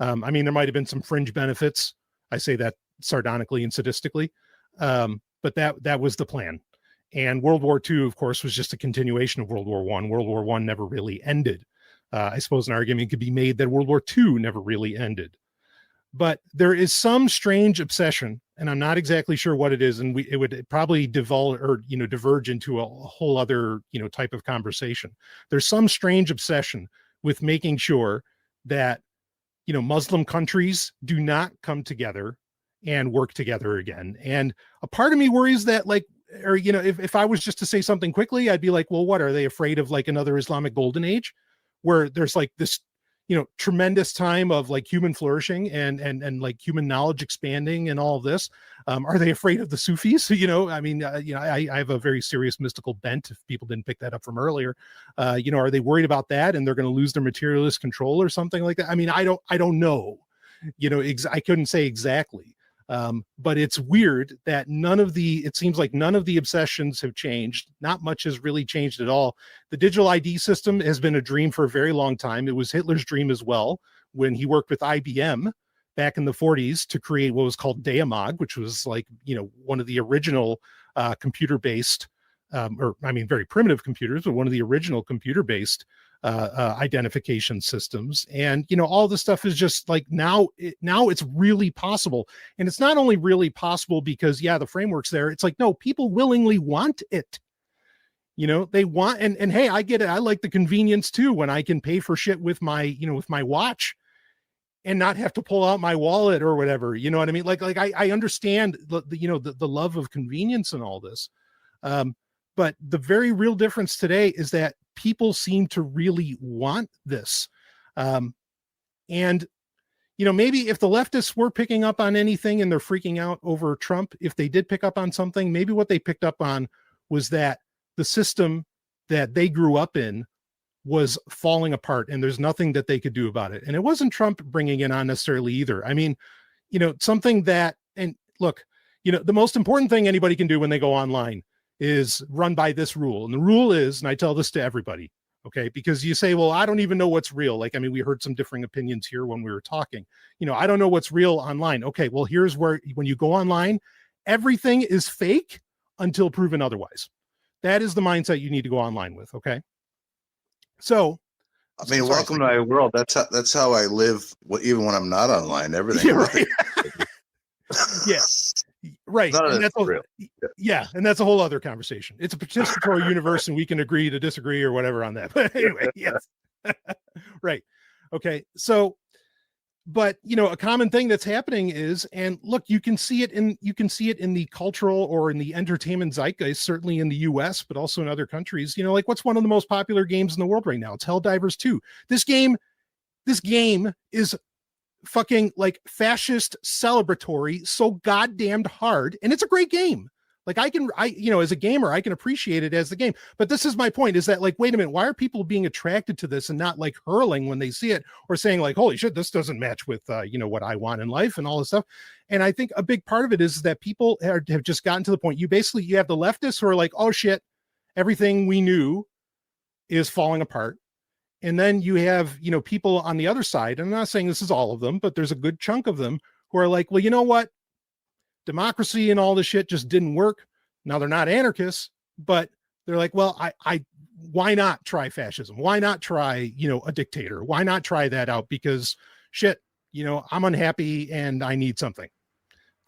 I mean, there might've been some fringe benefits. I say that sardonically and sadistically. But that was the plan. And World War II, of course, was just a continuation of World War I. World War I never really ended. I suppose an argument could be made that World War II never really ended. But there is some strange obsession, and I'm not exactly sure what it is, and it would probably diverge into a whole other, type of conversation. There's some strange obsession with making sure that, Muslim countries do not come together and work together again. And a part of me worries that, like, or, if I was just to say something quickly, I'd be like, well, what are they afraid of? Like another Islamic golden age where there's like this, tremendous time of like human flourishing and like human knowledge expanding and all of this. Are they afraid of the Sufis? I mean, I have a very serious mystical bent, if people didn't pick that up from earlier. Are they worried about that and they're going to lose their materialist control or something like that? I mean, I don't know, I couldn't say exactly. But it's weird that it seems like none of the obsessions have changed. Not much has really changed at all. The digital ID system has been a dream for a very long time. It was Hitler's dream as well, when he worked with IBM back in the 40s to create what was called Diamag, which was like, one of the original computer-based, very primitive computers, but one of the original computer-based identification systems. And all this stuff is just like now it's really possible. And it's not only really possible because the framework's there. It's like, no, people willingly want it. They want, and hey, I get it. I like the convenience too, when I can pay for shit with my watch and not have to pull out my wallet or whatever. You know what I mean? Like I understand the love of convenience and all this. But the very real difference today is that people seem to really want this. And, maybe if the leftists were picking up on anything and they're freaking out over Trump, if they did pick up on something, maybe what they picked up on was that the system that they grew up in was falling apart and there's nothing that they could do about it. And it wasn't Trump bringing it on necessarily either. I mean, something that, and look, the most important thing anybody can do when they go online is run by this rule. And the rule is, and I tell this to everybody, Okay, because you say, well, I don't even know what's real. Like, I mean, we heard some differing opinions here when we were talking. I don't know what's real online. Okay, well, here's where, when you go online, everything is fake until proven otherwise. That is the mindset you need to go online with. Okay. So, I mean, welcome to my world. That's how I live. Even when I'm not online, everything. Yeah, right. Yeah. Right. And that's real. Yeah. And that's a whole other conversation. It's a participatory universe and we can agree to disagree or whatever on that. But anyway, yes. Right. Okay. So, but a common thing that's happening is, and look, you can see it in the cultural or in the entertainment zeitgeist, certainly in the US, but also in other countries. Like, what's one of the most popular games in the world right now? It's Helldivers 2. This game is fucking like fascist celebratory so goddamned hard, and it's a great game. Like, as a gamer, I can appreciate it as the game. But this is my point, is that, like, wait a minute, why are people being attracted to this and not like hurling when they see it, or saying like, holy shit, this doesn't match with what I want in life and all this stuff. And I think a big part of it is that people have just gotten to the point, you have the leftists who are like, oh shit, everything we knew is falling apart. And then you have, people on the other side, and I'm not saying this is all of them, but there's a good chunk of them who are like, well, you know what? Democracy and all this shit just didn't work. Now, they're not anarchists, but they're like, well, why not try fascism? Why not try, a dictator? Why not try that out? Because shit, I'm unhappy and I need something.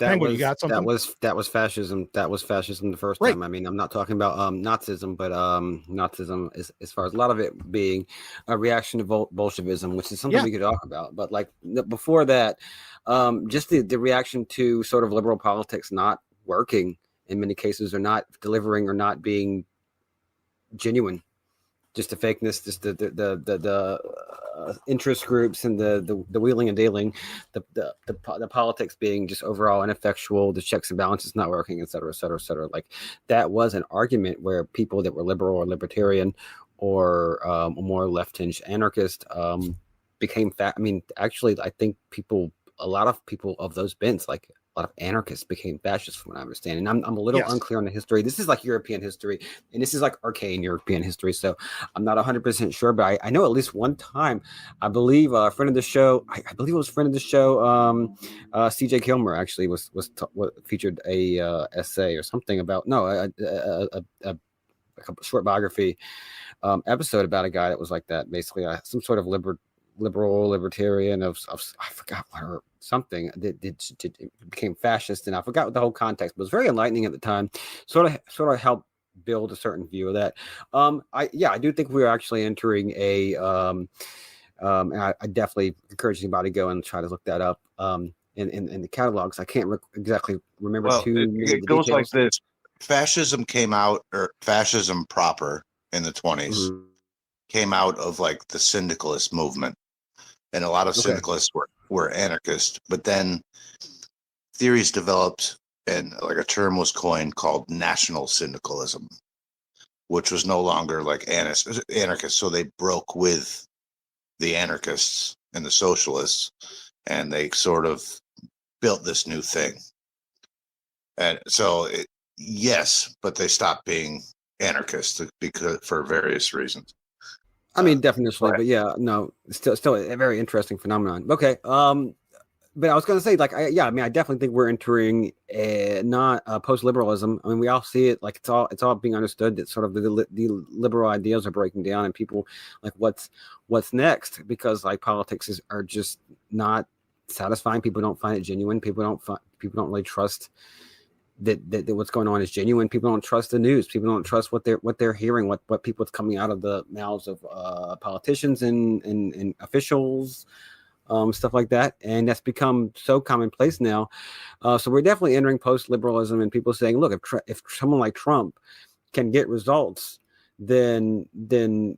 You got something? That was fascism. That was fascism the first time. I mean, I'm not talking about Nazism, but Nazism is, as far as a lot of it being a reaction to Bolshevism, which is something we could talk about. But like before that, just the reaction to sort of liberal politics not working in many cases, or not delivering, or not being genuine. Just the fakeness, just the interest groups and the wheeling and dealing, the politics being just overall ineffectual, the checks and balances not working, et cetera, et cetera, et cetera. Like, that was an argument where people that were liberal or libertarian or more left-hinged anarchist became fat. I mean, actually, I think a lot of people of those bents, like a lot of anarchists, became fascists, from what I understand. And I'm a little unclear on the history. This is like European history, and this is like arcane European history. So I'm not 100% sure, but I know at least one time, I believe a friend of the show, I believe it was a friend of the show, CJ Kilmer actually was featured a essay or something about, a short biography episode about a guy that was like that, basically some sort of libertarian of I forgot what, or something that became fascist, and I forgot what the whole context, but it was very enlightening at the time. Sort of helped build a certain view of that. I do think we're actually entering a and I definitely encourage anybody to go and try to look that up in the catalogs. I can't exactly remember it goes details. Like this: fascism came out, or fascism proper, in the 20s came out of like the syndicalist movement. And a lot of syndicalists were anarchists, but then theories developed, and like a term was coined called national syndicalism, which was no longer like anarchists. So they broke with the anarchists and the socialists, and they sort of built this new thing. And so, yes, but they stopped being anarchists because for various reasons. I mean, definitionally, but yeah, no, still a very interesting phenomenon. Okay, but I was going to say, like, I definitely think we're entering not post-liberalism. I mean, we all see it, like it's all being understood that sort of the liberal ideals are breaking down, and people like what's next, because like politics are just not satisfying. People don't find it genuine. People don't really trust that what's going on is genuine. People don't trust the news. People don't trust what they're hearing, what people's coming out of the mouths of politicians and officials, stuff like that. And that's become so commonplace now. So we're definitely entering post-liberalism, and people saying, look, if someone like Trump can get results, then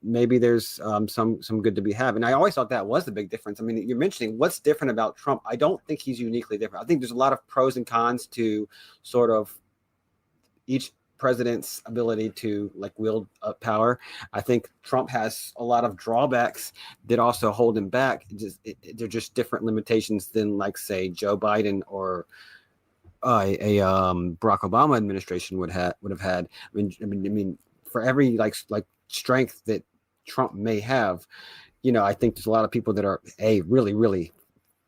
maybe there's some good to be had. And I always thought that was the big difference. I mean, you're mentioning what's different about Trump. I don't think he's uniquely different. I think there's a lot of pros and cons to sort of each president's ability to like wield power. I think Trump has a lot of drawbacks that also hold him back. They're just different limitations than, like, say, Joe Biden or a Barack Obama administration would have had. I mean, for every like strength that Trump may have. I think there's a lot of people that are really, really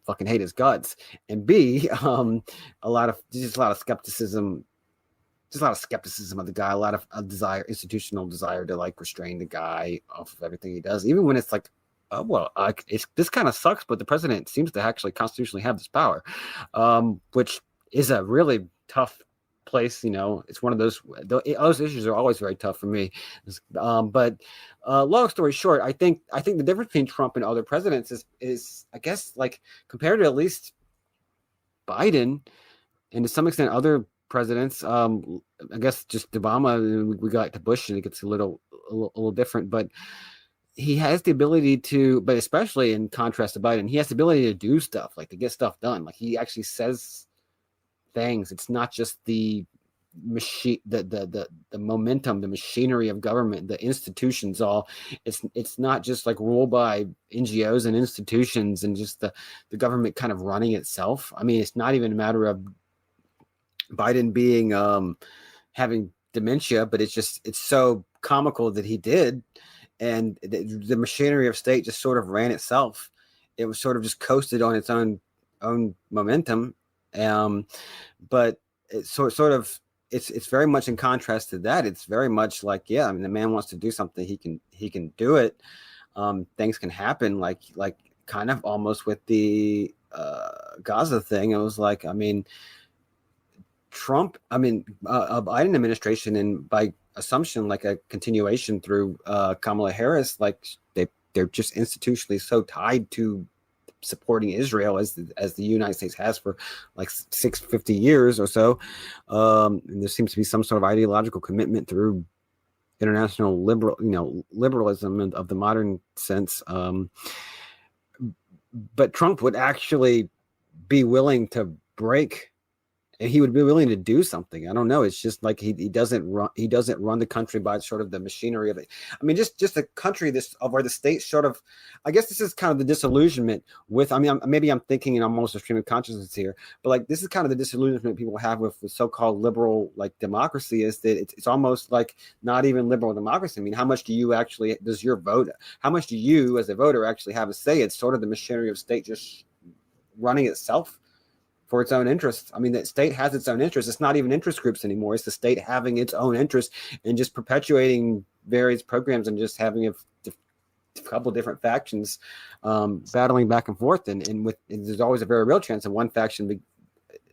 fucking hate his guts, and B, a lot of skepticism. Just a lot of skepticism of the guy, a lot of institutional desire to like restrain the guy off of everything he does, even when it's like, oh, well, this kind of sucks, but the president seems to actually constitutionally have this power, which is a really tough place. It's one of those issues are always very tough for me. But long story short, I think the difference between Trump and other presidents is I guess like compared to at least Biden and to some extent other presidents, I guess just Obama, we got to Bush and it gets a little different, but he has the ability to, but especially in contrast to Biden, he has the ability to do stuff, like to get stuff done. Like he actually says things. It's not just the machine, the momentum, the machinery of government, the institutions it's not just like ruled by NGOs and institutions and just the government kind of running itself. I mean, it's not even a matter of Biden being having dementia, but it's so comical that he did, and the machinery of state just sort of ran itself. It was sort of just coasted on its own momentum, but it's it's very much in contrast to that. It's very much like, yeah, I mean, the man wants to do something, he can do it. Things can happen, like kind of almost with the Gaza thing. It was like, I mean, Biden administration, and by assumption, like a continuation through Kamala Harris, like they're just institutionally so tied to supporting Israel as the United States has for like 650 years or so. And there seems to be some sort of ideological commitment through international liberalism of the modern sense. But Trump would actually be willing to break, and he would be willing to do something. I don't know. It's just like he doesn't run the country by sort of the machinery of it. I mean, just a country where the state sort of, I guess this is kind of the disillusionment with, I mean, maybe I'm thinking in almost a stream of consciousness here, but like this is kind of the disillusionment people have with so-called liberal like democracy, is that it's almost like not even liberal democracy. I mean, how much do you actually, does your vote, how much do you as a voter actually have a say? It's sort of the machinery of state just running itself for its own interests. I mean, the state has its own interests. It's not even interest groups anymore. It's the state having its own interests and just perpetuating various programs and just having a couple different factions battling back and forth. And there's always a very real chance of one faction.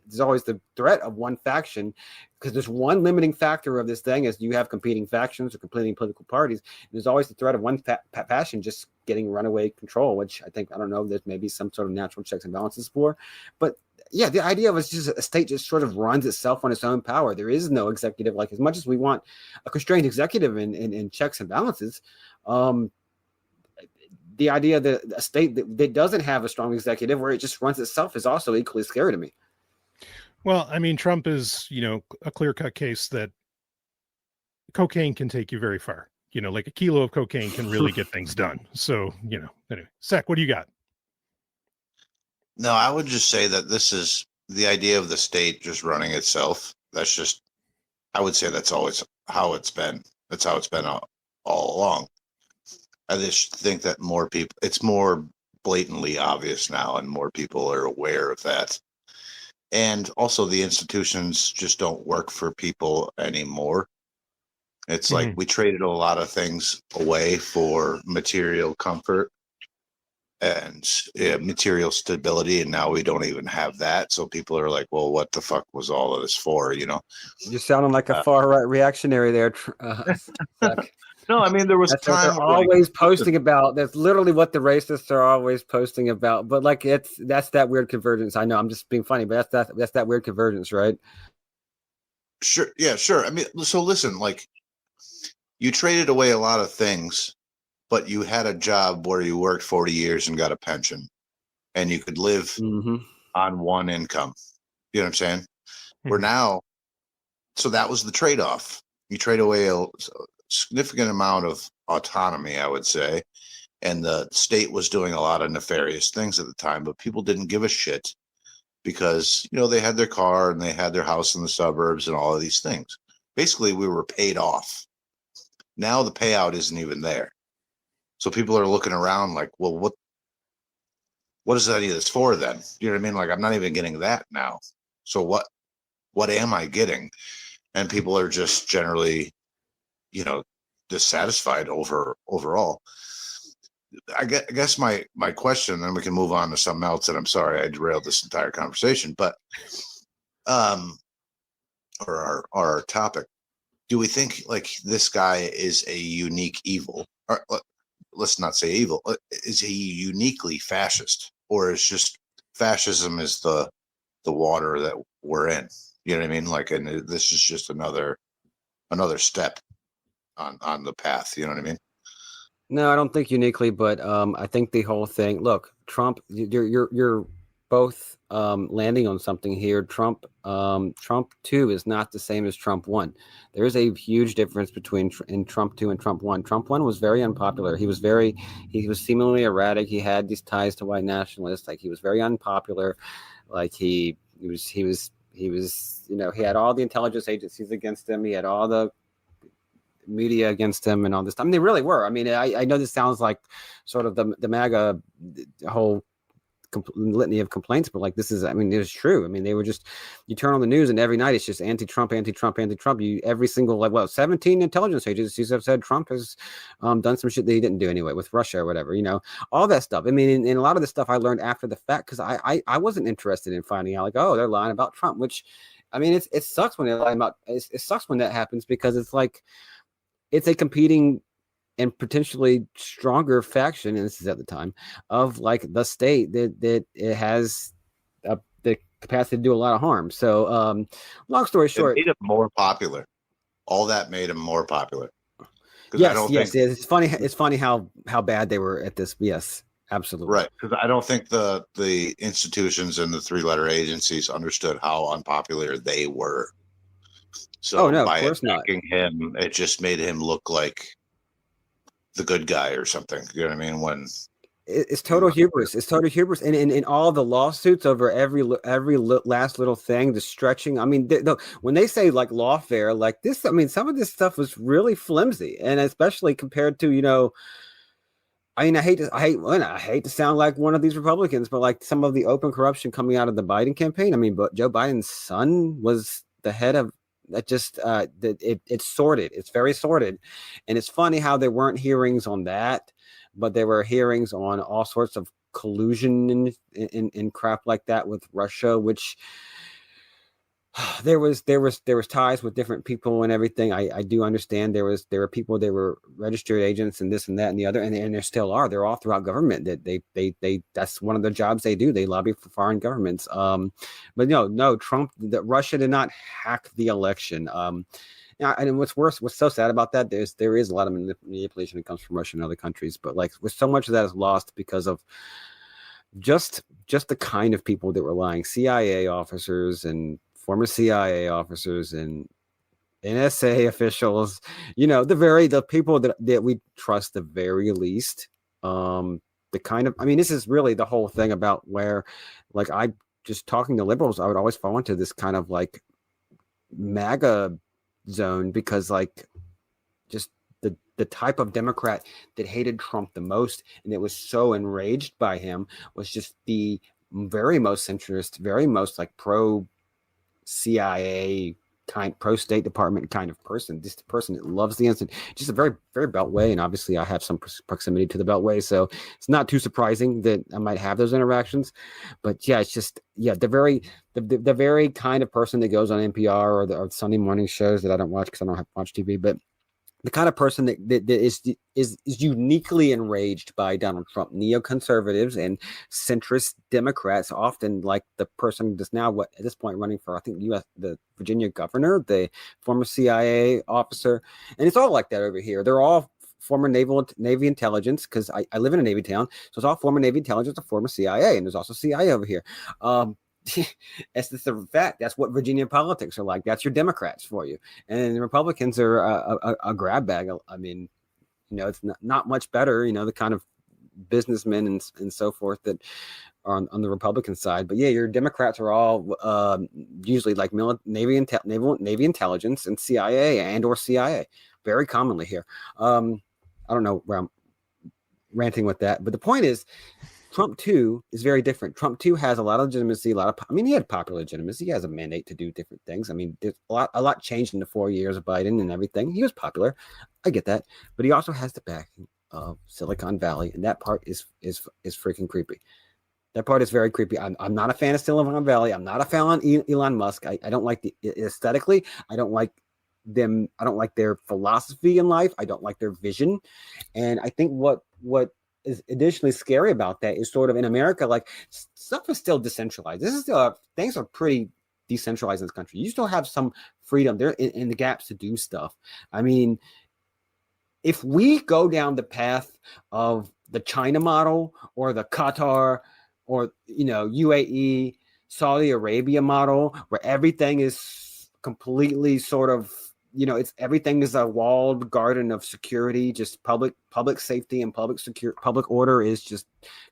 There's always the threat of one faction, because there's one limiting factor of this thing is you have competing factions or competing political parties. And there's always the threat of one faction just getting runaway control, which I don't know, there's maybe some sort of natural checks and balances for. But yeah, the idea of it's just a state just sort of runs itself on its own power. There is no executive. Like, as much as we want a constrained executive in checks and balances, the idea that a state that doesn't have a strong executive where it just runs itself is also equally scary to me. Well, I mean, Trump is, a clear-cut case that cocaine can take you very far. Like a kilo of cocaine can really get things done. So, anyway, Sec, what do you got? No, I would just say that this is the idea of the state just running itself. That's just, I would say that's always how it's been. That's how it's been all along. I just think that more people, it's more blatantly obvious now, and more people are aware of that. And also the institutions just don't work for people anymore. It's like we traded a lot of things away for material comfort and material stability, and now we don't even have that. So people are like, well, what the fuck was all of this for? You're sounding like a far right reactionary there. No, I mean, there was that's time what they're always posting about. That's literally what the racists are always posting about. But like, that's that weird convergence. I know I'm just being funny, but that's that weird convergence, right? Sure. Yeah, sure. I mean, so listen, like, you traded away a lot of things, but you had a job where you worked 40 years and got a pension, and you could live on one income. You know what I'm saying? We're now, so that was the trade-off. You trade away a significant amount of autonomy, I would say, and the state was doing a lot of nefarious things at the time, but people didn't give a shit because, they had their car and they had their house in the suburbs and all of these things. Basically, we were paid off. Now the payout isn't even there. So people are looking around like, well, what is any of this for then? You know what I mean? Like, I'm not even getting that now. So what am I getting? And people are just generally, dissatisfied overall. I guess my question, then we can move on to something else. And I'm sorry I derailed this entire conversation, but or our topic. Do we think like this guy is a unique evil? Or let's not say evil. Is he uniquely fascist, or is just fascism is the water that we're in? You know what I mean? Like, and this is just another step on the path. You know what I mean? No, I don't think uniquely, but I think the whole thing. Look, Trump, you're both landing on something here. Trump 2 is not the same as Trump 1. There is a huge difference between in Trump 2 and Trump 1. Trump 1 was very unpopular. He was seemingly erratic. He had these ties to white nationalists. Like, he was very unpopular. Like, he was he had all the intelligence agencies against him. He had all the media against him and all this time. I mean, they really were. I mean, I know this sounds like sort of the MAGA whole litany of complaints, but like, this is, I mean, it was true. I mean, they were just, you turn on the news and every night it's just anti-Trump. Every single 17 intelligence agencies have said Trump has done some shit that he didn't do anyway with Russia or whatever, all that stuff. I mean, and a lot of the stuff I learned after the fact, because I wasn't interested in finding out like, oh, they're lying about Trump, which, I mean, it sucks when they're lying about, it sucks when that happens, because it's like, it's a competing and potentially stronger faction, and this is at the time, of like the state that it has the capacity to do a lot of harm. So long story short, it made him more popular. All that made him more popular. Yes. It's funny how bad they were at this. Yes, absolutely. Right. Because I don't think the institutions and the 3-letter agencies understood how unpopular they were. So by attacking him, it just made him look like the good guy or something. You know what I mean? When it's total hubris. It's total hubris, and in all the lawsuits over every last little thing, the stretching. I mean, when they say like lawfare, like this, I mean, some of this stuff was really flimsy, and especially compared to I mean, I hate to sound like one of these Republicans, but like some of the open corruption coming out of the Biden campaign. I mean, but Joe Biden's son was the head of. That just it's sordid. It's very sordid, and it's funny how there weren't hearings on that, but there were hearings on all sorts of collusion and crap like that with Russia, which there was ties with different people and everything. I do understand there were people, they were registered agents and this and that and the other, and there still are. They're all throughout government that they that's one of the jobs they do. They lobby for foreign governments. But no, Russia did not hack the election. And what's so sad about that, there is a lot of manipulation that comes from Russia and other countries, but like with so much of that is lost because of just the kind of people that were lying. CIA officers and former CIA officers and NSA officials, the people that we trust the very least. The kind of, I mean, this is really the whole thing about where, like, I just talking to liberals, I would always fall into this kind of like MAGA zone, because like just the type of Democrat that hated Trump the most and that was so enraged by him was just the very most centrist, very most like pro CIA kind, pro State Department kind of person. Just a person that loves the instant, just a very, very Beltway. And obviously I have some proximity to the Beltway, so it's not too surprising that I might have those interactions. But yeah, it's just, the very kind of person that goes on NPR or the Sunday morning shows that I don't watch because I don't have to watch TV, but the kind of person that is uniquely enraged by Donald Trump. Neoconservatives and centrist Democrats, often like the person that's now at this point running for, I think, the Virginia governor, the former CIA officer, and it's all like that over here. They're all former Navy intelligence, because I live in a Navy town, so it's all former Navy intelligence or former CIA, and there's also CIA over here. It's just a fact. That's what Virginia politics are like. That's your Democrats for you, and the Republicans are a grab bag. I mean, it's not much better. The kind of businessmen and so forth that are on the Republican side. But yeah, your Democrats are all usually like Navy intelligence and CIA and or CIA, very commonly here. I don't know where I'm ranting with that. But the point is, Trump 2 is very different. Trump 2 has a lot of legitimacy, he had popular legitimacy. He has a mandate to do different things. I mean, there's a lot changed in the 4 years of Biden and everything. He was popular. I get that. But he also has the backing of Silicon Valley, and that part is freaking creepy. That part is very creepy. I'm not a fan of Silicon Valley. I'm not a fan of Elon Musk. I don't like aesthetically. I don't like them. I don't like their philosophy in life. I don't like their vision. And I think what is additionally scary about that is sort of in America, like stuff is still decentralized. This is still things are pretty decentralized in this country. You still have some freedom there in the gaps to do stuff. I mean, if we go down the path of the China model or the Qatar or UAE, Saudi Arabia model, where everything is completely sort of everything is a walled garden of security, just public safety and public order is just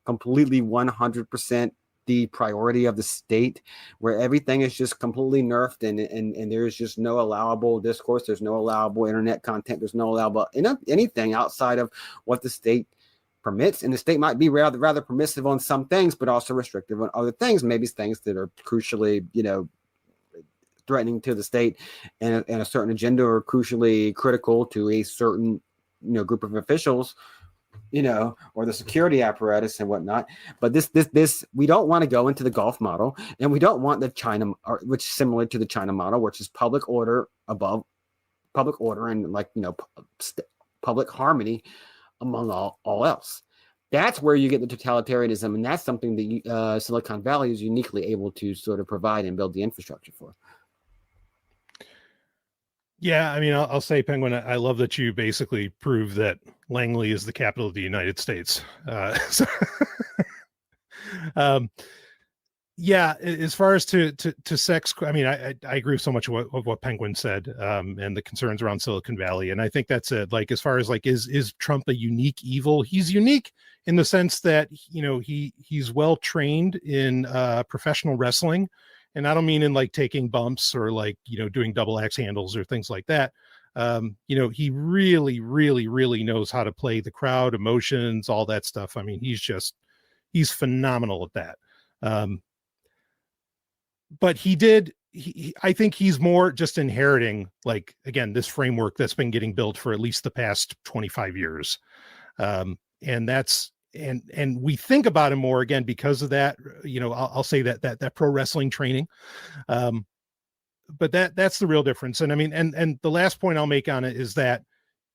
completely 100% the priority of the state, where everything is just completely nerfed and there's just no allowable discourse, there's no allowable internet content, there's no allowable anything outside of what the state permits. And the state might be rather permissive on some things, but also restrictive on other things, maybe things that are crucially, threatening to the state and a certain agenda, or crucially critical to a certain group of officials, or the security apparatus and whatnot. But this we don't want to go into the Gulf model, and we don't want the China, which is similar to the China model, which is public order above public order and public harmony among all else. That's where you get the totalitarianism, and that's something that Silicon Valley is uniquely able to sort of provide and build the infrastructure for. Yeah, I mean, I'll say, Penguin, I love that you basically prove that Langley is the capital of the United States. Yeah, as far as to sex, I mean, I agree with so much of what Penguin said, and the concerns around Silicon Valley. And I think that's it. Like, as far as is Trump a unique evil? He's unique in the sense that, he's well trained in professional wrestling. And I don't mean in taking bumps or doing double axe handles or things like that. He really, really, really knows how to play the crowd, emotions, all that stuff. I mean, he's phenomenal at that. But I think he's more just inheriting, again, this framework that's been getting built for at least the past 25 years. And that's, and we think about him more again because of that. I'll say that pro wrestling training, but that's the real difference. And I mean, and the last point I'll make on it is that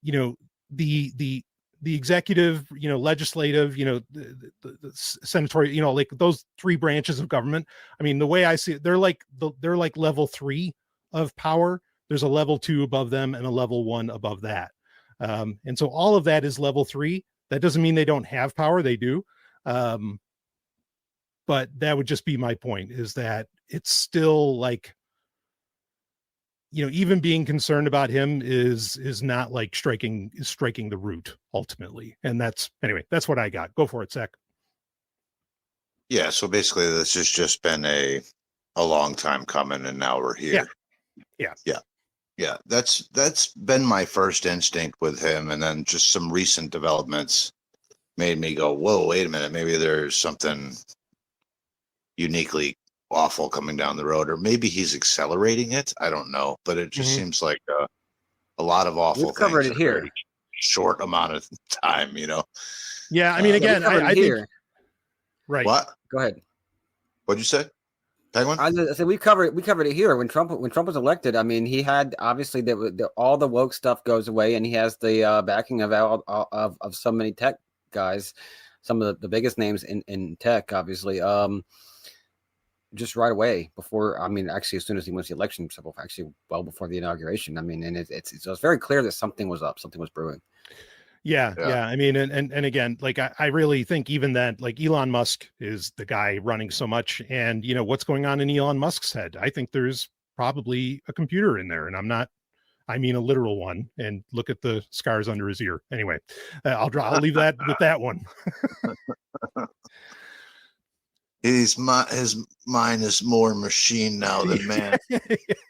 the executive, legislative, the senatorial, those three branches of government. I mean, the way I see it, they're like level 3 of power. There's a level 2 above them and a level 1 above that. And so all of that is level 3. That doesn't mean they don't have power. They do. But that would just be my point, is that it's still even being concerned about him is not striking the root ultimately. And that's what I got. Go for it, Zach. Yeah. So basically this has just been a long time coming, and now we're here. Yeah. That's been my first instinct with him. And then just some recent developments made me go, whoa, wait a minute. Maybe there's something uniquely awful coming down the road, or maybe he's accelerating it. I don't know, but it just seems like a lot of awful We've covered things it here. Short amount of time, Yeah. I mean, again, I think, right. What? Go ahead. What'd you say? Penguin? I said we covered it here when Trump was elected. I mean, he had obviously all the woke stuff goes away, and he has the backing of so many tech guys, some of the biggest names in tech, obviously. Just right away before, actually, as soon as he wins the election, actually well before the inauguration. I mean, and it's very clear that something was up, something was brewing. Yeah. I mean, and again, I really think even that, Elon Musk is the guy running so much, and what's going on in Elon Musk's head. I think there's probably a computer in there, and I mean a literal one. And look at the scars under his ear. Anyway, I'll leave that with that one. His mind is more machine now than man.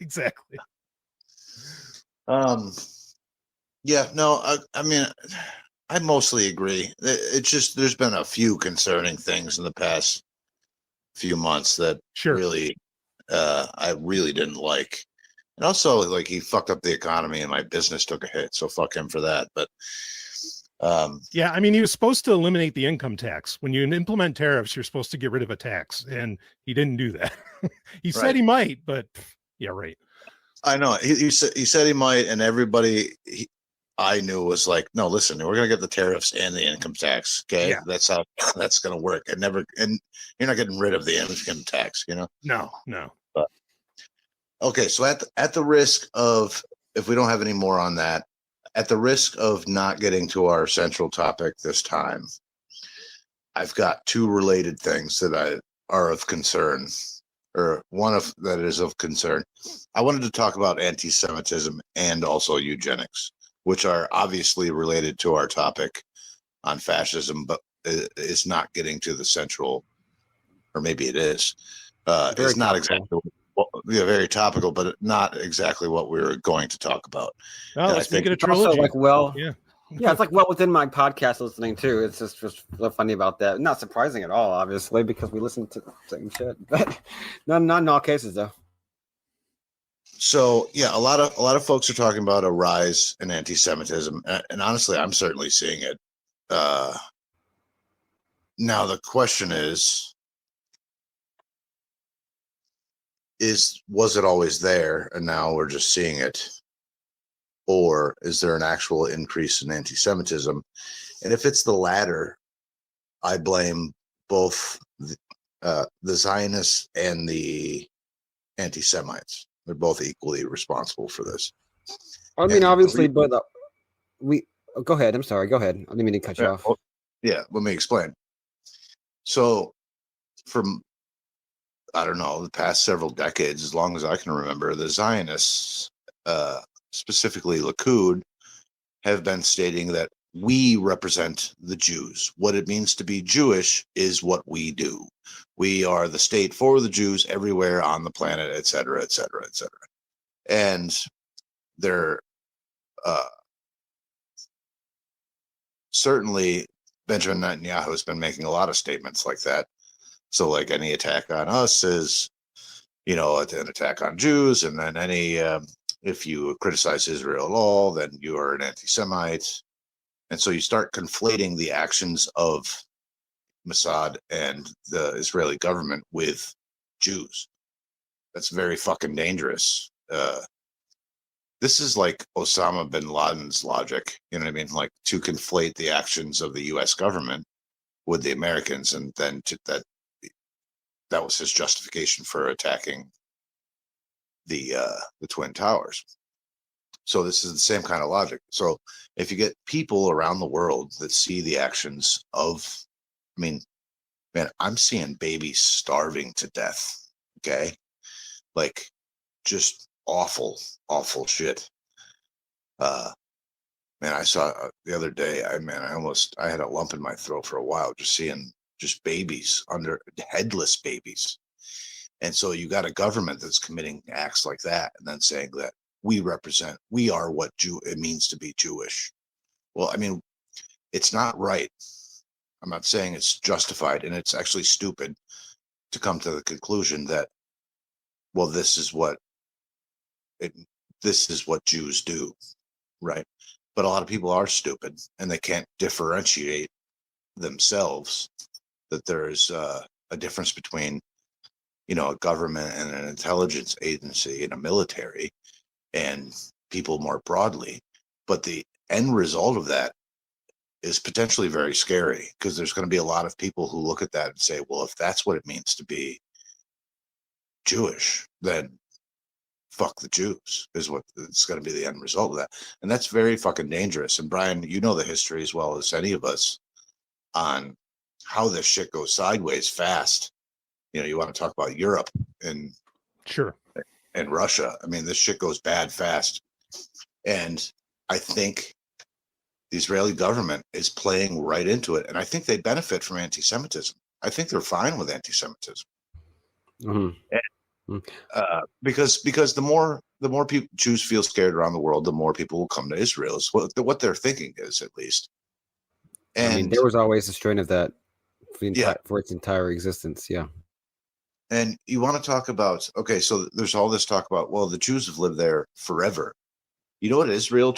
Exactly. Yeah, no, I mean, I mostly agree. It's just there's been a few concerning things in the past few months that really I really didn't like. And also, like, he fucked up the economy and my business took a hit. So fuck him for that. But yeah, I mean, he was supposed to eliminate the income tax. When you implement tariffs, you're supposed to get rid of a tax, and he didn't do that. He said he might, but yeah, right. I know he said he might, and everybody I knew was like, no, listen, we're gonna get the tariffs and the income tax. Okay, that's how that's gonna work. And you're not getting rid of the income tax, you know? No. But okay, so at the risk of, if we don't have any more on that, at the risk of not getting to our central topic this time, I've got two related things that are of concern, or one of that is of concern. I wanted to talk about anti-Semitism and also eugenics, which are obviously related to our topic on fascism, but is not getting to the central, or maybe it is. It's not exactly very topical, but not exactly what we were going to talk about. Well, let's make it a trilogy. It's like well within my podcast listening too. It's just funny about that. Not surprising at all, obviously, because we listen to the same shit. But not in all cases, though. So yeah, a lot of folks are talking about a rise in anti-Semitism, and honestly, I'm certainly seeing it. Now the question is was it always there and now we're just seeing it, or is there an actual increase in anti-Semitism? And if it's the latter, I blame both the Zionists and the anti-Semites. They're both equally responsible for this. I mean, obviously, but go ahead. I'm sorry. Go ahead. I didn't mean to cut you off. Yeah, let me explain. So from, I don't know, the past several decades, as long as I can remember, the Zionists, specifically Likud, have been stating that we represent the Jews. What it means to be Jewish is what we do. We are the state for the Jews everywhere on the planet, et cetera, et cetera, et cetera. And they're certainly, Benjamin Netanyahu has been making a lot of statements like that. So like any attack on us is, you know, an attack on Jews. And then if you criticize Israel at all, then you are an anti-Semite. And so you start conflating the actions of Mossad and the Israeli government with Jews. That's very fucking dangerous. This is like Osama bin Laden's logic. You know what I mean? Like to conflate the actions of the U.S. government with the Americans, and then that was his justification for attacking the Twin Towers. So this is the same kind of logic. So if you get people around the world that see the actions of, I mean, man, I'm seeing babies starving to death. Okay. Like just awful, awful shit. Man, I saw the other day, I had a lump in my throat for a while just seeing just babies, headless babies. And so you got a government that's committing acts like that and then saying that we are what it means to be Jewish. Well, I mean, it's not right. I'm not saying it's justified, and it's actually stupid to come to the conclusion that, well, this is what Jews do, right? But a lot of people are stupid, and they can't differentiate themselves that there's a difference between, you know, a government and an intelligence agency and a military and people more broadly. But the end result of that is potentially very scary, because there's going to be a lot of people who look at that and say, well, if that's what it means to be Jewish, then fuck the Jews is what it's going to be the end result of that. And that's very fucking dangerous. And Brian, you know the history as well as any of us on how this shit goes sideways fast. You know, you want to talk about Europe and Russia. I mean, this shit goes bad fast. And I think the Israeli government is playing right into it. And I think they benefit from anti-Semitism. I think they're fine with anti-Semitism. Mm-hmm. Because the more Jews feel scared around the world, the more people will come to Israel. Is what they're thinking is, at least. And I mean, there was always a strain of that for its entire existence. Yeah. And you want to talk about, okay, so there's all this talk about, well, the Jews have lived there forever. You know what Israel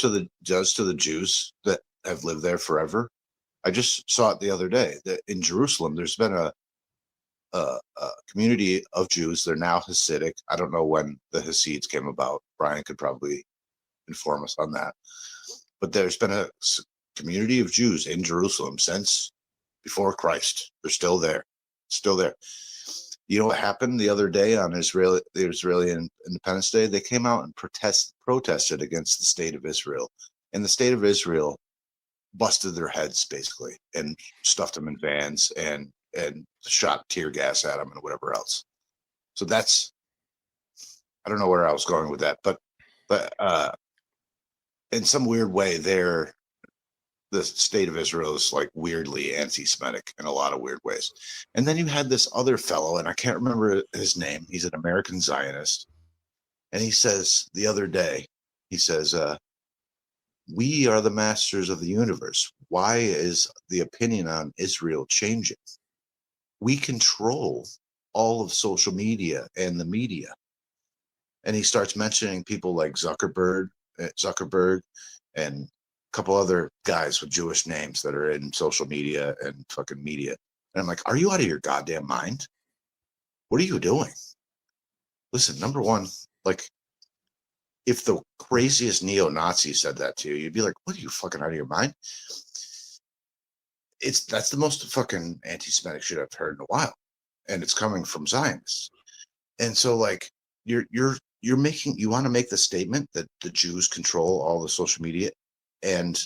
does to the Jews that have lived there forever? I just saw it the other day that in Jerusalem, there's been a community of Jews. They're now Hasidic. I don't know when the Hasids came about. Brian could probably inform us on that. But there's been a community of Jews in Jerusalem since before Christ. They're still there. Still there. You know what happened the other day on the Israeli Independence Day? They came out and protested against the state of Israel. And the state of Israel busted their heads, basically, and stuffed them in vans and shot tear gas at them and whatever else. So that's, I don't know where I was going with that, but in some weird way, the state of Israel is like weirdly anti-Semitic in a lot of weird ways. And then you had this other fellow, and I can't remember his name. He's an American Zionist. And he says the other day, he says, we are the masters of the universe. Why is the opinion on Israel changing? We control all of social media and the media. And he starts mentioning people like Zuckerberg and a couple other guys with Jewish names that are in social media and fucking media. And I'm like, are you out of your goddamn mind? What are you doing? Listen, number one, like, if the craziest neo-Nazi said that to you, you'd be like, what, are you fucking out of your mind? That's the most fucking anti-Semitic shit I've heard in a while. And it's coming from Zionists. And so, like, you want to make the statement that the Jews control all the social media and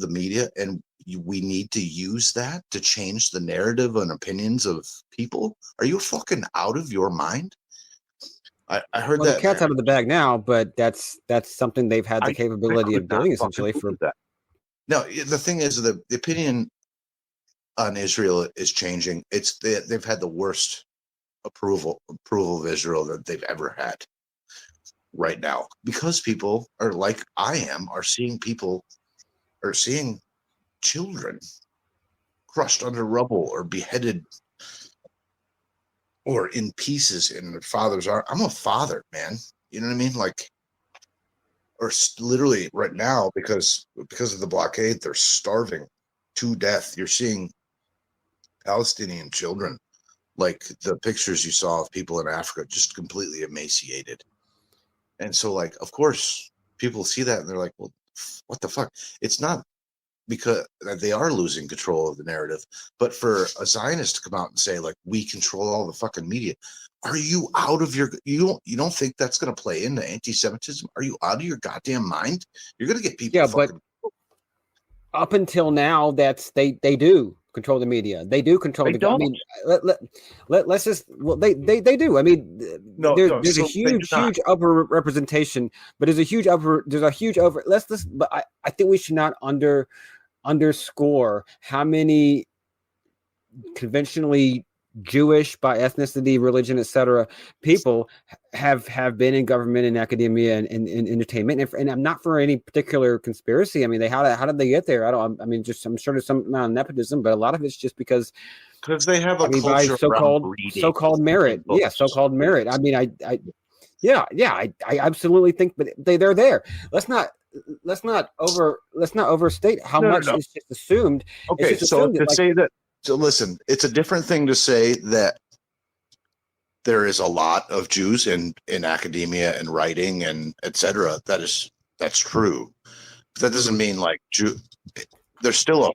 the media, and we need to use that to change the narrative and opinions of people. Are you fucking out of your mind? I heard that. The cat's out of the bag now, but that's something they've had the capability of doing essentially for that. No, the thing is, the opinion on Israel is changing. They've had the worst approval of Israel that they've ever had right now, because people are like I am, are seeing children crushed under rubble or beheaded or in pieces in their father's arm. I'm a father, man. You know what I mean? Like, or literally right now, because of the blockade, they're starving to death. You're seeing Palestinian children, like the pictures you saw of people in Africa, just completely emaciated. And so, like, of course, people see that and they're like, well, what the fuck? It's not because they are losing control of the narrative, but for a Zionist to come out and say, like, we control all the fucking media. Are you out of your, you don't think that's going to play into anti-Semitism? Are you out of your goddamn mind? You're going to get people. Yeah, but up until now, they do control the media. They do control the. Don't. I mean, let's just. Well, they do. I mean, there's a huge upper representation, but there's a huge over. But I think we should not underscore how many conventionally Jewish by ethnicity, religion, etc. people have been in government and academia and entertainment, and I'm not for any particular conspiracy. I mean, how did they get there? I'm sure there's some amount of nepotism, but a lot of it's just because they have a culture so-called merit. Yeah, so-called merit. I mean, I absolutely think, but they're there. Let's not overstate how much is just assumed. Okay, so to say that. So listen, it's a different thing to say that there is a lot of Jews in academia and writing and etc. That's true. But that doesn't mean like there's still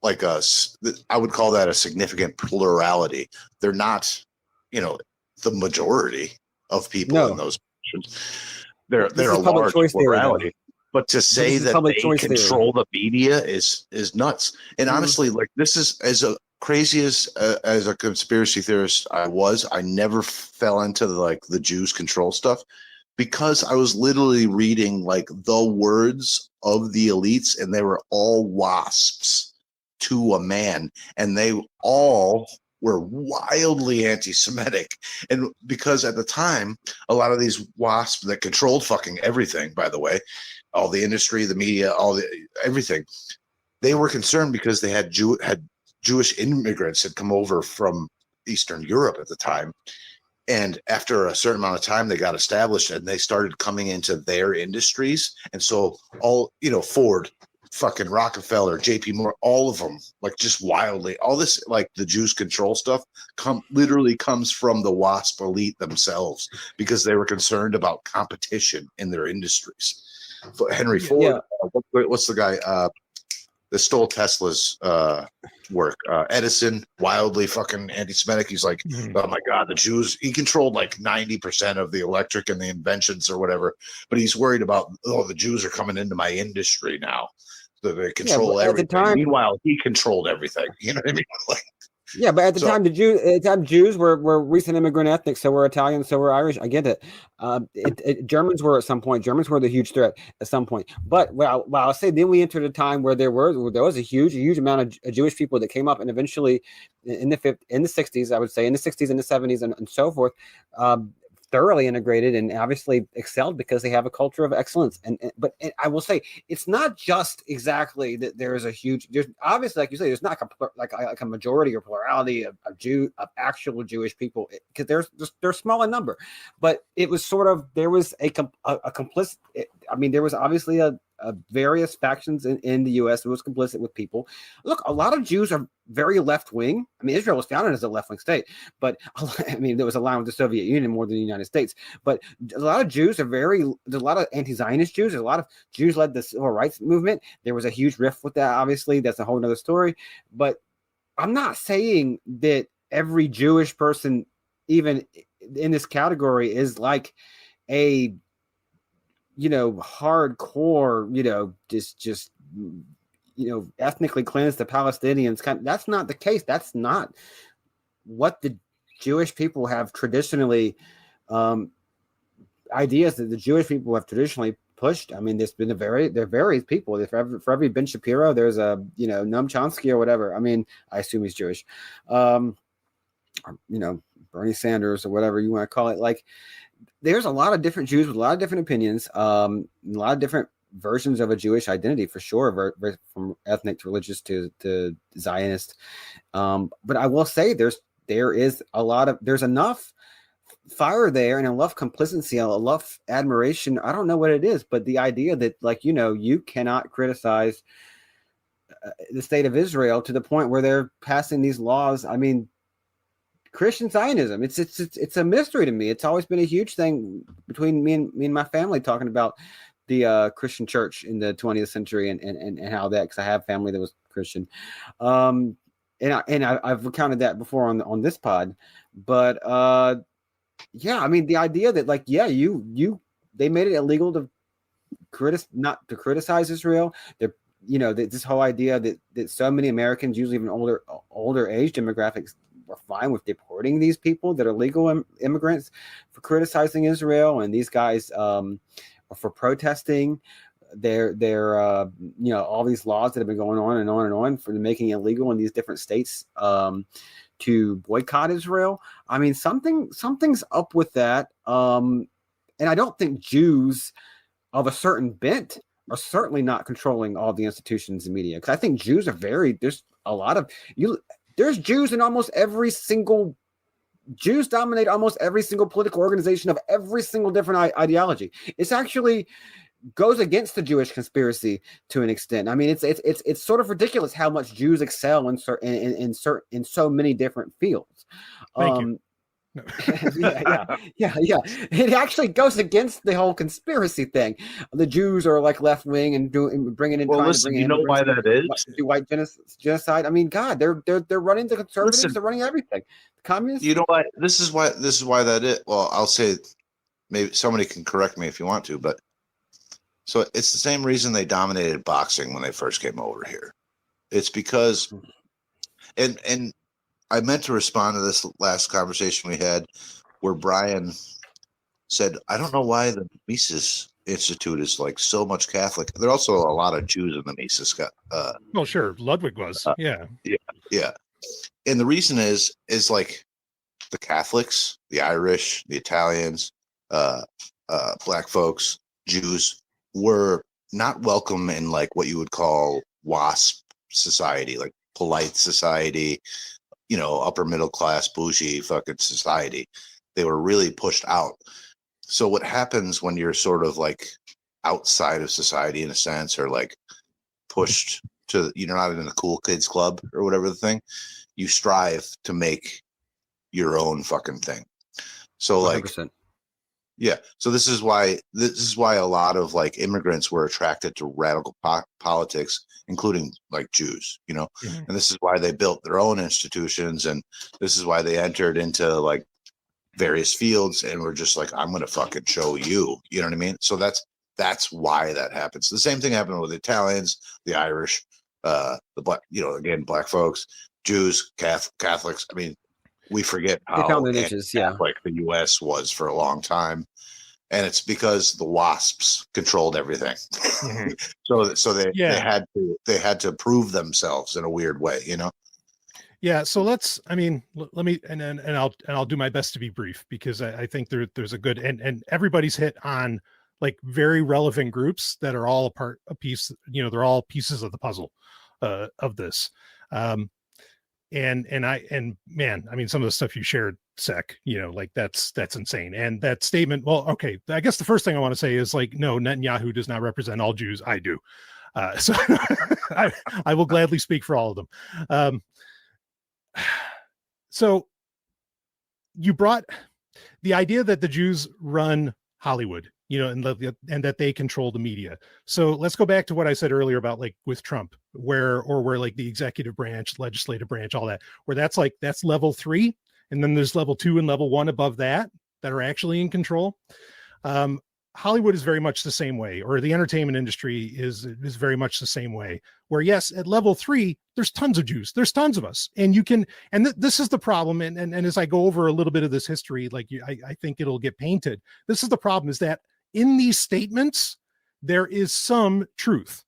I would call that a significant plurality. They're not, the majority of people in those positions. They're a large plurality. But to say that they control the media is nuts. And honestly, like, this is as crazy as a conspiracy theorist I never fell into the Jews control stuff, because I was literally reading like the words of the elites, and they were all wasps to a man, and they all were wildly anti-Semitic. And because at the time, a lot of these wasps that controlled fucking everything, by the way, all the industry, the media, everything, they were concerned because they had Jewish immigrants had come over from Eastern Europe at the time. And after a certain amount of time, they got established and they started coming into their industries. And so all, Ford, fucking Rockefeller, JP Morgan, all of them, like just wildly, all this, like the Jews control stuff literally comes from the WASP elite themselves because they were concerned about competition in their industries. Henry Ford, what's the guy that stole Tesla's work? Edison, wildly fucking anti-Semitic. He's like, oh my God, the Jews. He controlled like 90% of the electric and the inventions or whatever. But he's worried about, the Jews are coming into my industry now. So they control everything. Meanwhile, he controlled everything. You know what I mean? Like, yeah, but at the time, Jews were recent immigrant ethnics. So were Italians, so were Irish. I get it. Germans were at some point. Germans were the huge threat at some point. But I'll say then we entered a time where there was a huge amount of Jewish people that came up, and eventually in the 60s, I would say in the 60s and the 70s and so forth, thoroughly integrated and obviously excelled because they have a culture of excellence. But I will say it's not just exactly that there's obviously, like you say, there's not like a majority or plurality of actual Jewish people, because they're small in number. But it was sort of, there was a complicit. I mean, there was obviously a various factions in the U.S. who was complicit with people. Look, a lot of Jews are very left-wing. I mean, Israel was founded as a left-wing state, but I mean, there was aligned with the Soviet Union more than the United States. But a lot of Jews there's a lot of anti-Zionist Jews. There's a lot of Jews led the civil rights movement. There was a huge rift with that, obviously. That's a whole nother story. But I'm not saying that every Jewish person, even in this category, is like a hardcore, just ethnically cleanse the Palestinians. That's not the case. That's not what the Jewish people have traditionally, ideas that the Jewish people have traditionally pushed. I mean, there are various people. For every Ben Shapiro, there's a, Noam Chomsky or whatever. I mean, I assume he's Jewish. Bernie Sanders or whatever you want to call it. Like, there's a lot of different Jews with a lot of different opinions, a lot of different versions of a Jewish identity, for sure, from ethnic to religious to Zionist. But I will say there's enough fire there and enough complicity, enough admiration. I don't know what it is, but the idea that, like, you cannot criticize the state of Israel to the point where they're passing these laws. I mean, Christian Zionism, it's a mystery to me. It's always been a huge thing between me and my family, talking about the Christian church in the 20th century and how that, because I have family that was Christian, and I've recounted that before on this pod. But yeah, I mean, the idea that, like, yeah, they made it illegal to not to criticize Israel. This whole idea that so many Americans, usually even older age demographics, were fine with deporting these people that are legal immigrants for criticizing Israel, and these guys for protesting their all these laws that have been going on and on and on for making it illegal in these different states to boycott Israel. I mean, something's up with that, and I don't think Jews of a certain bent are certainly not controlling all the institutions and media, because I think Jews are there's a lot of there's Jews in Jews dominate almost every single political organization of every single different ideology. It's actually goes against the Jewish conspiracy to an extent. I mean, it's sort of ridiculous how much Jews excel in so many different fields. Thank you. No. yeah. It actually goes against the whole conspiracy thing. The Jews are like left wing and bringing in. Well, listen, you know why that is? White genocide. I mean, God, they're running the conservatives. They're running everything. The communists. You know why? This is why that is. Well, I'll say, maybe somebody can correct me if you want to, but so it's the same reason they dominated boxing when they first came over here. It's because, and I meant to respond to this last conversation we had where Brian said, I don't know why the Mises Institute is like so much Catholic. There are also a lot of Jews in the Mises. Well, sure. Ludwig was. Yeah. And the reason is like the Catholics, the Irish, the Italians, black folks, Jews were not welcome in like what you would call WASP society, like polite society, you know, upper middle class, bougie fucking society. They were really pushed out. So what happens when you're sort of like outside of society in a sense, or like pushed to, you're not in the cool kids club or whatever the thing, you strive to make your own fucking thing. So like 100%. yeah, so this is why a lot of like immigrants were attracted to radical politics, including like Jews, you know. Mhm. And this is why they built their own institutions, and this is why they entered into like various fields and were just like, I'm gonna fucking show you, you know what I mean? So that's why that happens. The same thing happened with the Italians, the Irish, the black, you know, again, black folks, Jews, Catholics. I mean, we forget They how found their niches, yeah. Catholic the U.S. was for a long time, and it's because the WASPs controlled everything. Mhm. so they had to prove themselves in a weird way, you know. Yeah, so let me and I'll do my best to be brief, because I think there's a good, and everybody's hit on like very relevant groups that are all a piece, you know, they're all pieces of the puzzle of this. And man, I mean, some of the stuff you shared, Sec, you know, like that's insane. And that statement, well, okay, I guess the first thing I want to say is like, no, Netanyahu does not represent all Jews. I do. So I will gladly speak for all of them. So you brought the idea that the Jews run Hollywood, you know, and that they control the media. So let's go back to what I said earlier about like with Trump, where like the executive branch, legislative branch, all that, where that's level 3. And then there's level 2 and level 1 above that are actually in control. Hollywood is very much the same way, or the entertainment industry is very much the same way, where yes, at level 3, there's tons of Jews, there's tons of us. And you can, and this is the problem. And as I go over a little bit of this history, like I think it'll get painted. This is the problem, is that in these statements, there is some truth.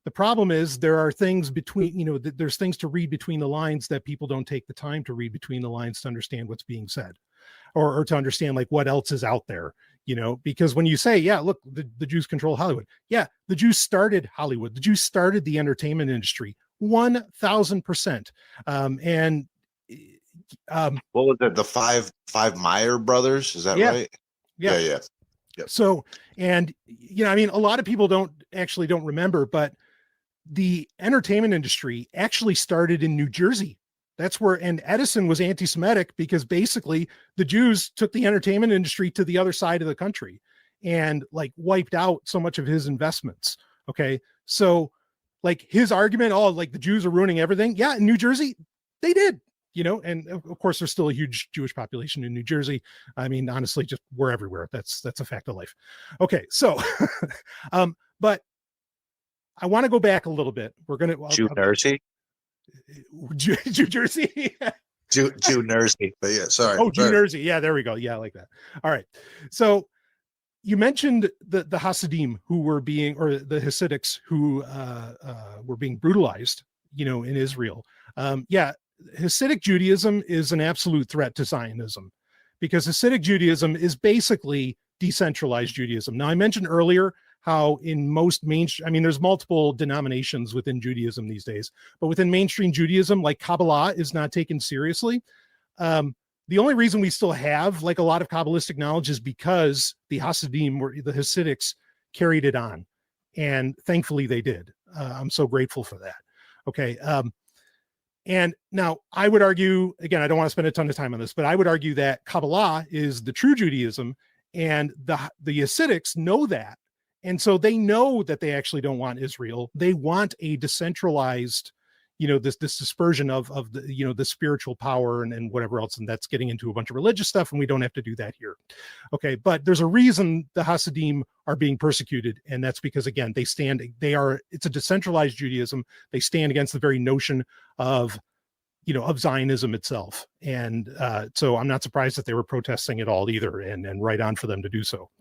The problem is there are things between, you know, there's things to read between the lines that people don't take the time to read between the lines to understand what's being said, or to understand like what else is out there, you know, because when you say, yeah, look, the Jews control Hollywood. Yeah, the Jews started Hollywood. The Jews started the entertainment industry 1,000%. What was it? The five Meyer brothers? Is that right? Yeah. Yep. So, and, you know, I mean, a lot of people don't remember, but the entertainment industry actually started in New Jersey. That's where, and Edison was anti-Semitic because basically the Jews took the entertainment industry to the other side of the country and like wiped out so much of his investments. Okay. So like his argument, oh, like the Jews are ruining everything. Yeah. In New Jersey, they did, you know, and of course there's still a huge Jewish population in New Jersey. I mean, honestly, just we're everywhere. That's a fact of life. Okay. So, but I want to go back a little bit. We're going to Jew Jersey. New Jersey. Jew Jersey. But yeah, sorry. Oh, Jew Jersey. Yeah, there we go. Yeah, I like that. All right. So you mentioned the Hasidim who were being, or the Hasidics who were being brutalized, you know, in Israel. Yeah, Hasidic Judaism is an absolute threat to Zionism, because Hasidic Judaism is basically decentralized Judaism. Now, I mentioned earlier how in most mainstream, I mean, there's multiple denominations within Judaism these days, but within mainstream Judaism, like Kabbalah is not taken seriously. The only reason we still have like a lot of Kabbalistic knowledge is because the Hasidim, or the Hasidics, carried it on. And thankfully they did. I'm so grateful for that. Okay. And now I would argue, again, I don't want to spend a ton of time on this, but I would argue that Kabbalah is the true Judaism, and the Hasidics know that. And so they know that they actually don't want Israel. They want a decentralized, you know, this dispersion of the, you know, the spiritual power and whatever else. And that's getting into a bunch of religious stuff, and we don't have to do that here. Okay. But there's a reason the Hasidim are being persecuted. And that's because, again, it's a decentralized Judaism. They stand against the very notion of, you know, of Zionism itself. And so I'm not surprised that they were protesting at all either, and right on for them to do so.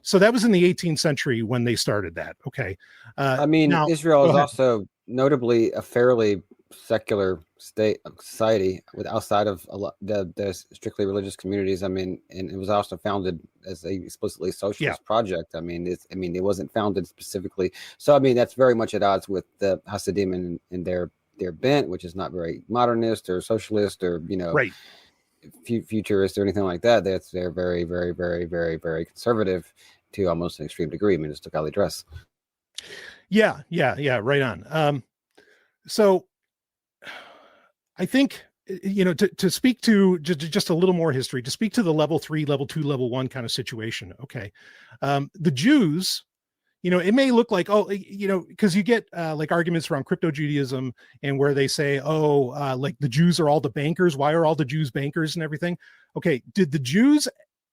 So that was in the 18th century when they started that. Okay. I mean, now, Israel is also notably a fairly secular state society with outside of a lot the strictly religious communities. I mean, and it was also founded as a explicitly socialist project. I mean, it wasn't founded specifically. So I mean, that's very much at odds with the Hasidim and their bent, which is not very modernist or socialist or futurist or anything like that. They're very, very, very, very, very conservative to almost an extreme degree. I mean, just look how they dress. Yeah, right on. So I think, to speak to just a little more history, to speak to the level 3, level 2, level 1 kind of situation. Okay. The Jews, it may look like, because you get like arguments around crypto Judaism and where they say, like the Jews are all the bankers. Why are all the Jews bankers and everything? Okay. Did the Jews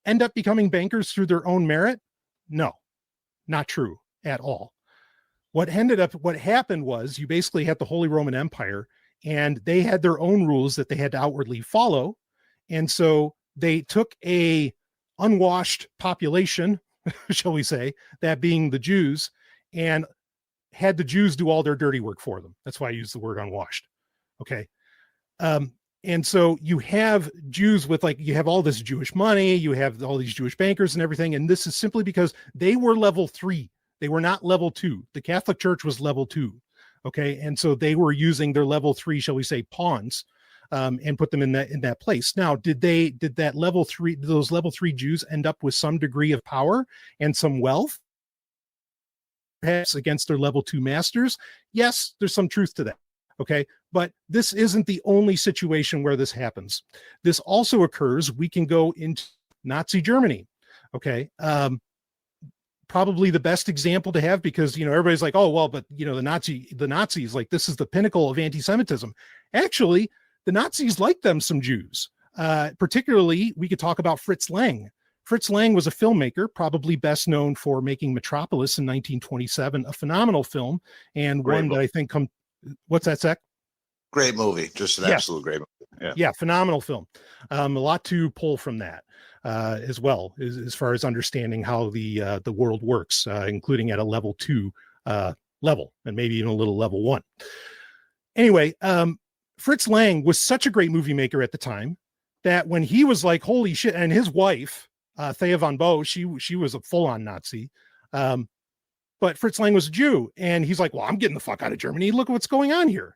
end up becoming bankers through their own merit? No, not true at all. What happened was you basically had the Holy Roman Empire, and they had their own rules that they had to outwardly follow. And so they took a unwashed population, shall we say, that being the Jews, and had the Jews do all their dirty work for them. That's why I use the word unwashed. Okay. And so you have Jews with you have all this Jewish money, you have all these Jewish bankers and everything. And this is simply because they were level 3. They were not level 2. The Catholic Church was level 2. Okay. And so they were using their level 3, shall we say, pawns, and put them in that place. Now, did those level 3 Jews end up with some degree of power and some wealth, perhaps against their level 2 masters? Yes, there's some truth to that. Okay. But this isn't the only situation where this happens. This also occurs. We can go into Nazi Germany. Okay. Probably the best example to have, because everybody's like, oh well, but the Nazis, like, this is the pinnacle of anti-Semitism. Actually, the Nazis liked them some Jews. Particularly, we could talk about Fritz Lang. Fritz Lang was a filmmaker, probably best known for making Metropolis in 1927, a phenomenal film, and great one movie that I think what's that, Zach? Great movie, just an absolute great movie. Yeah, phenomenal film. A lot to pull from that. As well as far as understanding how the world works, including at a level 2 level, and maybe even a little level 1. Anyway, Fritz Lang was such a great movie maker at the time that when he was like, holy shit, and his wife, Thea von Boe, she was a full-on Nazi, but Fritz Lang was a Jew, and he's like, well, I'm getting the fuck out of Germany. Look at what's going on here.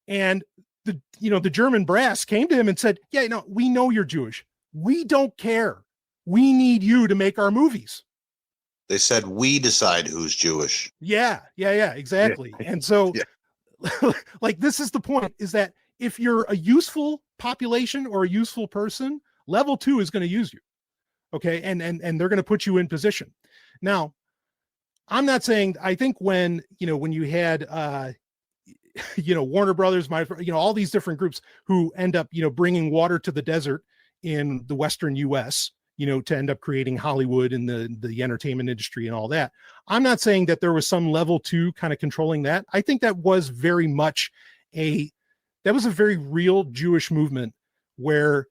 And the German brass came to him and said, yeah, we know you're Jewish. We don't care. We need you to make our movies. They said, we decide who's Jewish. Yeah, exactly. Yeah. And so like, this is the point, is that if you're a useful population or a useful person, level 2 is going to use you. Okay. And they're going to put you in position. Now, I'm not saying, I think when you had, Warner Brothers, all these different groups who end up, bringing water to the desert in the Western US, to end up creating Hollywood and the entertainment industry and all that. I'm not saying that there was some level 2 kind of controlling that. I think that was very much a very real Jewish movement where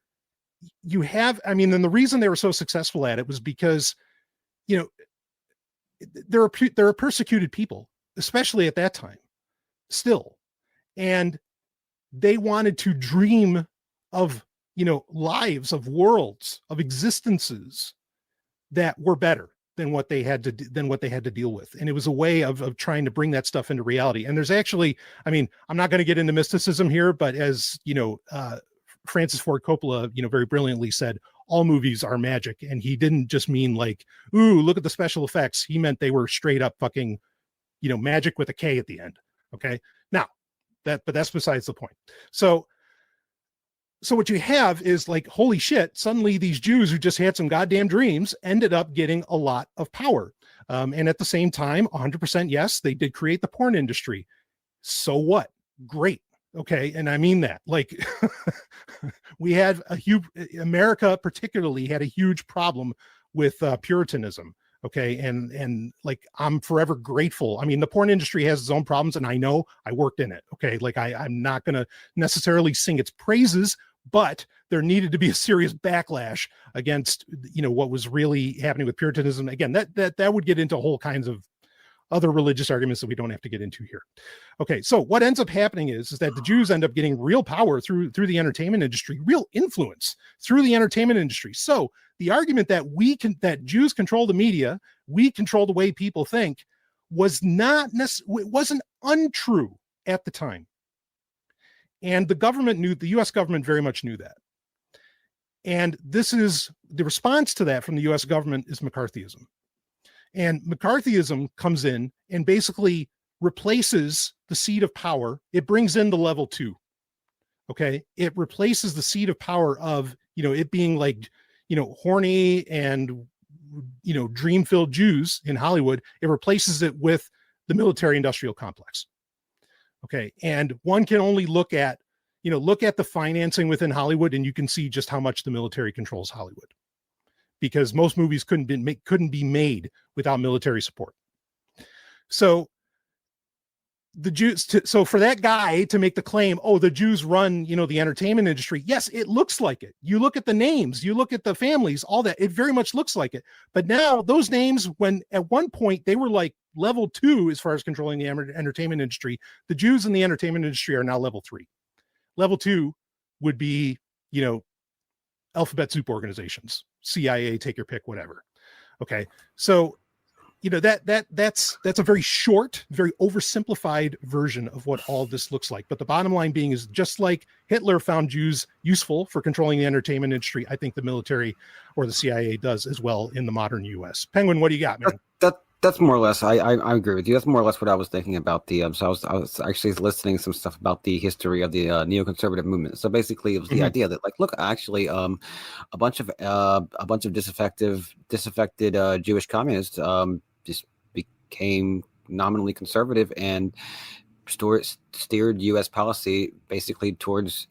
you have, and the reason they were so successful at it was because, there are persecuted people, especially at that time still. And they wanted to dream of, lives, of worlds, of existences that were better than what they had to deal with. And it was a way of trying to bring that stuff into reality. And there's actually, I'm not going to get into mysticism here, but as Francis Ford Coppola, very brilliantly said, all movies are magic. And he didn't just mean like, ooh, look at the special effects. He meant they were straight up fucking, magic with a K at the end. Okay. Now but that's besides the point. So what you have is like, holy shit, suddenly these Jews who just had some goddamn dreams ended up getting a lot of power. And at the same time, 100% yes, they did create the porn industry. So what? Great. Okay. And I mean that, like, we had America particularly had a huge problem with Puritanism. Okay. And like, I'm forever grateful. The porn industry has its own problems, and I know, I worked in it. Okay. Like, I'm not going to necessarily sing its praises, but there needed to be a serious backlash against, what was really happening with Puritanism. Again, that would get into whole kinds of other religious arguments that we don't have to get into here. Okay, so what ends up happening is that the Jews end up getting real power through the entertainment industry, real influence through the entertainment industry. So the argument that that Jews control the media, we control the way people think, it wasn't untrue at the time. And the US government very much knew that. And this is the response to that from the US government is McCarthyism. And McCarthyism comes in and basically replaces the seat of power. It brings in the level 2. Okay. It replaces the seat of power of, it being like, horny and, dream-filled Jews in Hollywood. It replaces it with the military industrial complex. Okay. And one can only look at the financing within Hollywood, and you can see just how much the military controls Hollywood, because most movies couldn't be made without military support. So the Jews, so for that guy to make the claim, oh, the Jews run, the entertainment industry. Yes, it looks like it. You look at the names, you look at the families, all that, it very much looks like it. But now those names, when at one point they were like level 2 as far as controlling the entertainment industry, the Jews in the entertainment industry are now level 3. Level 2 would be, alphabet soup organizations, CIA, take your pick, whatever. Okay. So, that's a very short, very oversimplified version of what all this looks like. But the bottom line being is, just like Hitler found Jews useful for controlling the entertainment industry, I think the military or the CIA does as well in the modern US. Penguin, what do you got, man? That's more or less. I agree with you. That's more or less what I was thinking about the. So I was actually listening to some stuff about the history of the neoconservative movement. So basically, it was the idea that, like, look, actually, a bunch of disaffected Jewish communists just became nominally conservative and steered U.S. policy basically towards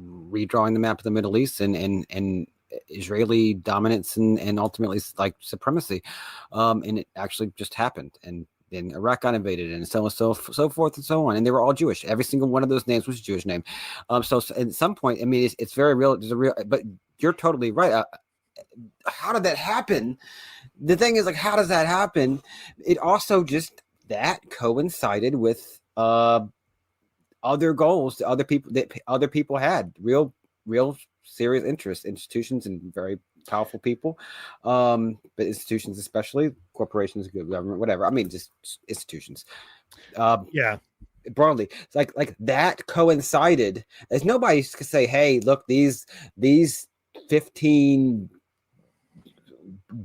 redrawing the map of the Middle East and Israeli dominance and ultimately like supremacy, and it actually just happened. And then Iraq got invaded, and so forth and so on. And they were all Jewish. Every single one of those names was a Jewish name. So at some point, I mean, it's very real. There's a real, but you're totally right. How did that happen? The thing is, like, how does that happen? It also just that coincided with other goals that other people had, real serious interests, institutions, and very powerful people, but institutions, especially corporations, government, whatever. I mean, just institutions. Broadly, it's like that coincided. As nobody could say, "Hey, look, these 15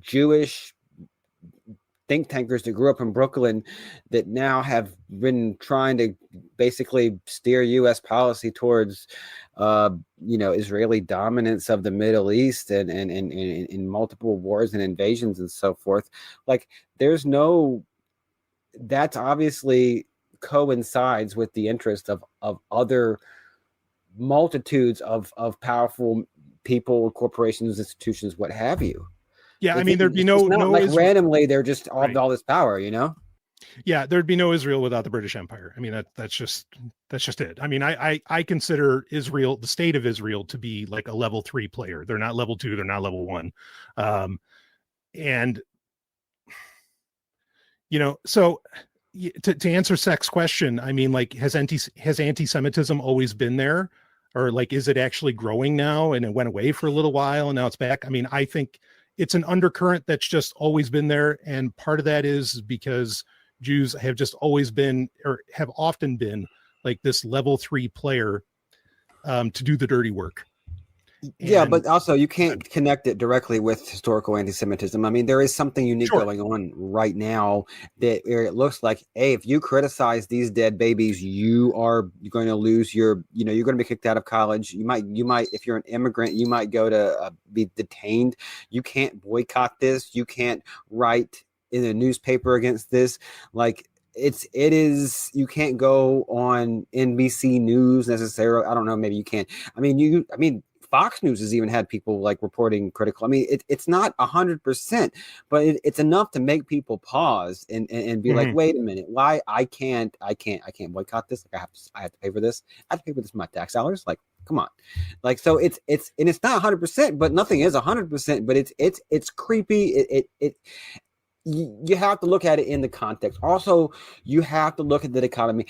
Jewish think tankers that grew up in Brooklyn that now have been trying to basically steer U.S. policy towards, Israeli dominance of the Middle East and in multiple wars and invasions and so forth." Like, that's obviously coincides with the interest of other multitudes of powerful people, corporations, institutions, what have you. Yeah, I mean, there'd be no like randomly they're just all this power, Yeah, there'd be no Israel without the British Empire. I mean, that's just it. I mean, I consider Israel, the state of Israel, to be like a level 3 player. They're not level 2. They're not level 1. And so to answer Sex's question, I mean, like, has anti-Semitism always been there, or like, is it actually growing now and it went away for a little while and now it's back? I mean, I think it's an undercurrent that's just always been there. And part of that is because Jews have just always been, or have often been, like this level 3 player to do the dirty work. Yeah, but also you can't connect it directly with historical anti-Semitism. I mean, there is something unique going on right now that it looks like, hey, if you criticize these dead babies, you're going to lose you're going to be kicked out of college. You might, if you're an immigrant, you might go to be detained. You can't boycott this. You can't write in a newspaper against this. Like, it is, you can't go on NBC News necessarily. I don't know, maybe you can. I mean, Fox News has even had people like reporting critical. I mean, it's not 100%, but it's enough to make people pause and be like, wait a minute, why I can't boycott this? Like, I have to pay for this. I have to pay for this with my tax dollars. Like, come on. Like, so it's not 100%, but nothing is 100%, but it's creepy. you have to look at it in the context. Also, you have to look at the economy.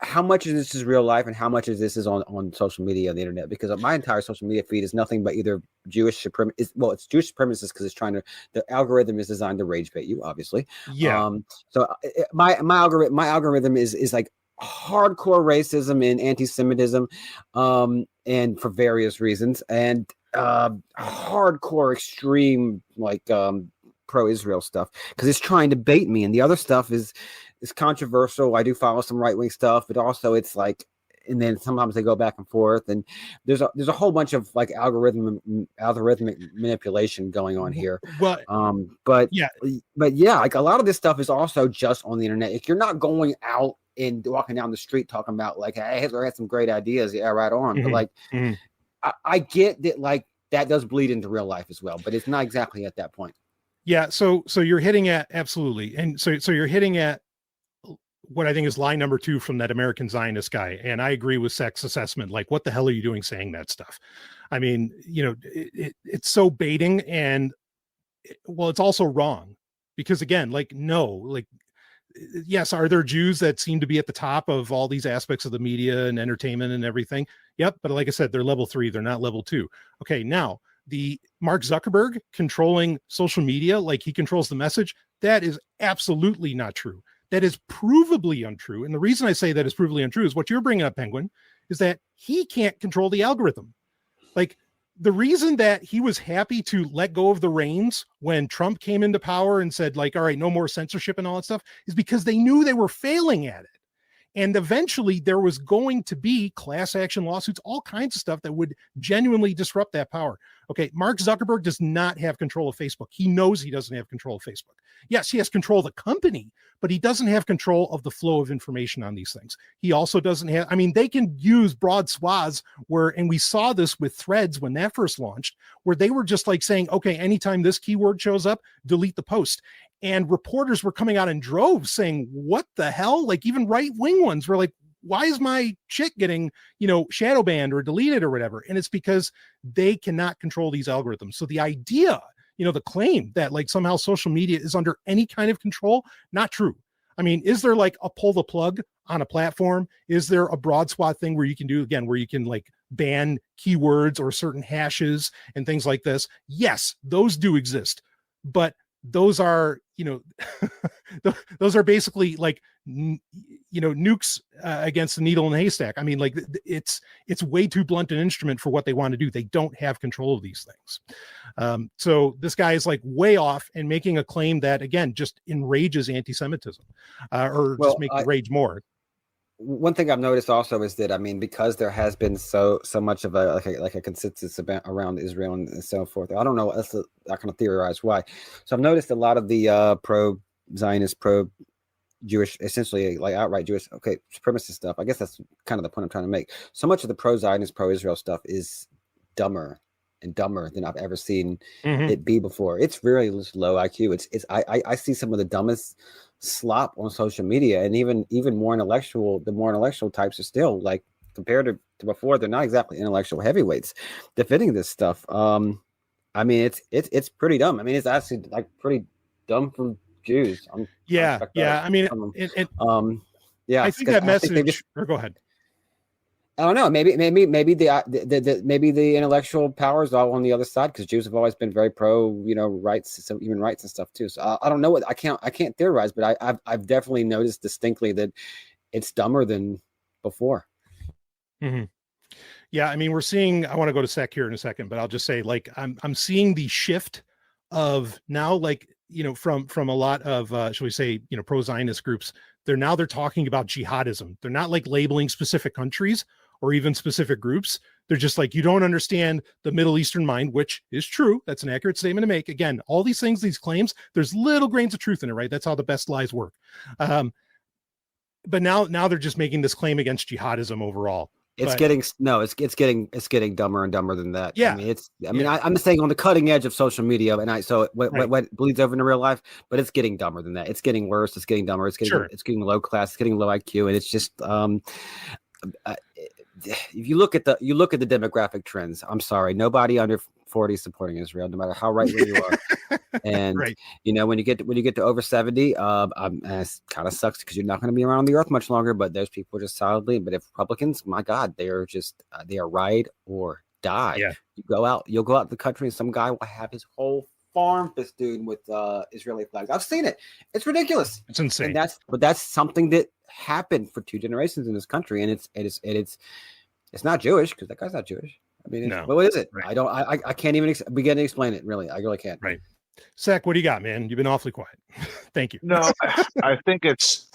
How much of this is real life and how much of this is on social media on the internet? Because my entire social media feed is nothing but either Jewish supremacists. Well, it's Jewish supremacists because it's trying to. The algorithm is designed to rage bait you, obviously. Yeah. So my algorithm is like hardcore racism and anti-Semitism, and for various reasons, and hardcore extreme like pro-Israel stuff because it's trying to bait me, and the other stuff is controversial. I do follow some right-wing stuff, but also it's like, and then sometimes they go back and forth, and there's a whole bunch of like algorithmic manipulation going on here. Well, but yeah, like a lot of this stuff is also just on the internet. If you're not going out and walking down the street talking about like, hey, Hitler had some great ideas, yeah, right on. But like, I get that like that does bleed into real life as well, but it's not exactly at that point. Yeah, so you're hitting at absolutely, and so you're hitting at what I think is line number 2 from that American Zionist guy, and I agree with Sex assessment. Like, what the hell are you doing saying that stuff? I mean, it's so baiting, and well, it's also wrong because again, like, no, like, yes, are there Jews that seem to be at the top of all these aspects of the media and entertainment and everything? Yep, but like I said, they're level 3, they're not level 2. Okay, now the Mark Zuckerberg controlling social media, like he controls the message, that is absolutely not true. That is provably untrue. And the reason I say that is provably untrue is what you're bringing up, Penguin, is that he can't control the algorithm. Like, the reason that he was happy to let go of the reins when Trump came into power and said, like, all right, no more censorship and all that stuff, is because they knew they were failing at it. And eventually there was going to be class action lawsuits, all kinds of stuff that would genuinely disrupt that power. Okay, Mark Zuckerberg does not have control of Facebook. He knows he doesn't have control of Facebook. Yes, he has control of the company, but he doesn't have control of the flow of information on these things. He also doesn't have, I mean, they can use broad swaths where, and we saw this with Threads when that first launched, where they were just like saying, okay, anytime this keyword shows up, delete the post. And reporters were coming out in droves saying, what the hell? Like, even right-wing ones were like, why is my shit getting, shadow banned or deleted or whatever? And it's because they cannot control these algorithms. So the idea, the claim that like somehow social media is under any kind of control, not true. I mean, is there like a pull the plug on a platform? Is there a broad swath thing where you can do, again, where you can like ban keywords or certain hashes and things like this? Yes, those do exist. But those are, those are basically like, nukes against the needle in the haystack. I mean, like, it's way too blunt an instrument for what they want to do. They don't have control of these things. So this guy is like way off and making a claim that, again, just enrages anti-Semitism just make it rage more. One thing I've noticed also is that, I mean, because there has been so much of a consensus around Israel and so forth. I don't know. I can theorize why. So I've noticed a lot of the pro-Zionist, pro-Jewish, essentially like outright Jewish, supremacist stuff. I guess that's kind of the point I'm trying to make. So much of the pro-Zionist, pro-Israel stuff is dumber and dumber than I've ever seen it be before. It's really low IQ. I see some of the dumbest slop on social media, and even more intellectual. The more intellectual types are still, like, compared to before, they're not exactly intellectual heavyweights defending this stuff. I mean, it's pretty dumb. I mean, it's actually like pretty dumb for Jews. I mean, I think that message. Or go ahead. I don't know. Maybe the intellectual power is all on the other side, because Jews have always been very pro, rights, some human rights and stuff too. So I don't know I can't theorize, but I've definitely noticed distinctly that it's dumber than before. Mm-hmm. Yeah, I mean, we're seeing. I want to go to SEC here in a second, but I'll just say, like, I'm seeing the shift of now, like, from a lot of shall we say, pro-Zionist groups. They're talking about jihadism. They're not like labeling specific countries or even specific groups. They're just like, you don't understand the Middle Eastern mind, which is true. That's an accurate statement to make. Again, all these things, these claims, there's little grains of truth in it, right? That's how the best lies work. But now they're just making this claim against jihadism overall. It's getting dumber and dumber than that. Yeah. I'm saying on the cutting edge of social media, and what bleeds over into real life, but it's getting dumber than that. It's getting worse. It's getting dumber. It's getting low class. It's getting low IQ, and it's just if you look at the demographic trends, I'm sorry, nobody under 40 supporting Israel, no matter how right wing you are. And Right. you know, when you get to over 70, it kind of sucks because you're not going to be around the earth much longer. But there's people just solidly. But if Republicans, my God, they are just they are ride or die. Yeah. You'll go out the country, and some guy will have his whole farm festooned with Israeli flags. I've seen it. It's ridiculous. It's insane. And that's something that happened for 2 generations in this country, and it's not Jewish because that guy's not Jewish. I mean, No. what is it? Right. I can't even begin to explain it. Really, I really can't. Right. Zach, what do you got, man? You've been awfully quiet. Thank you. No, I think it's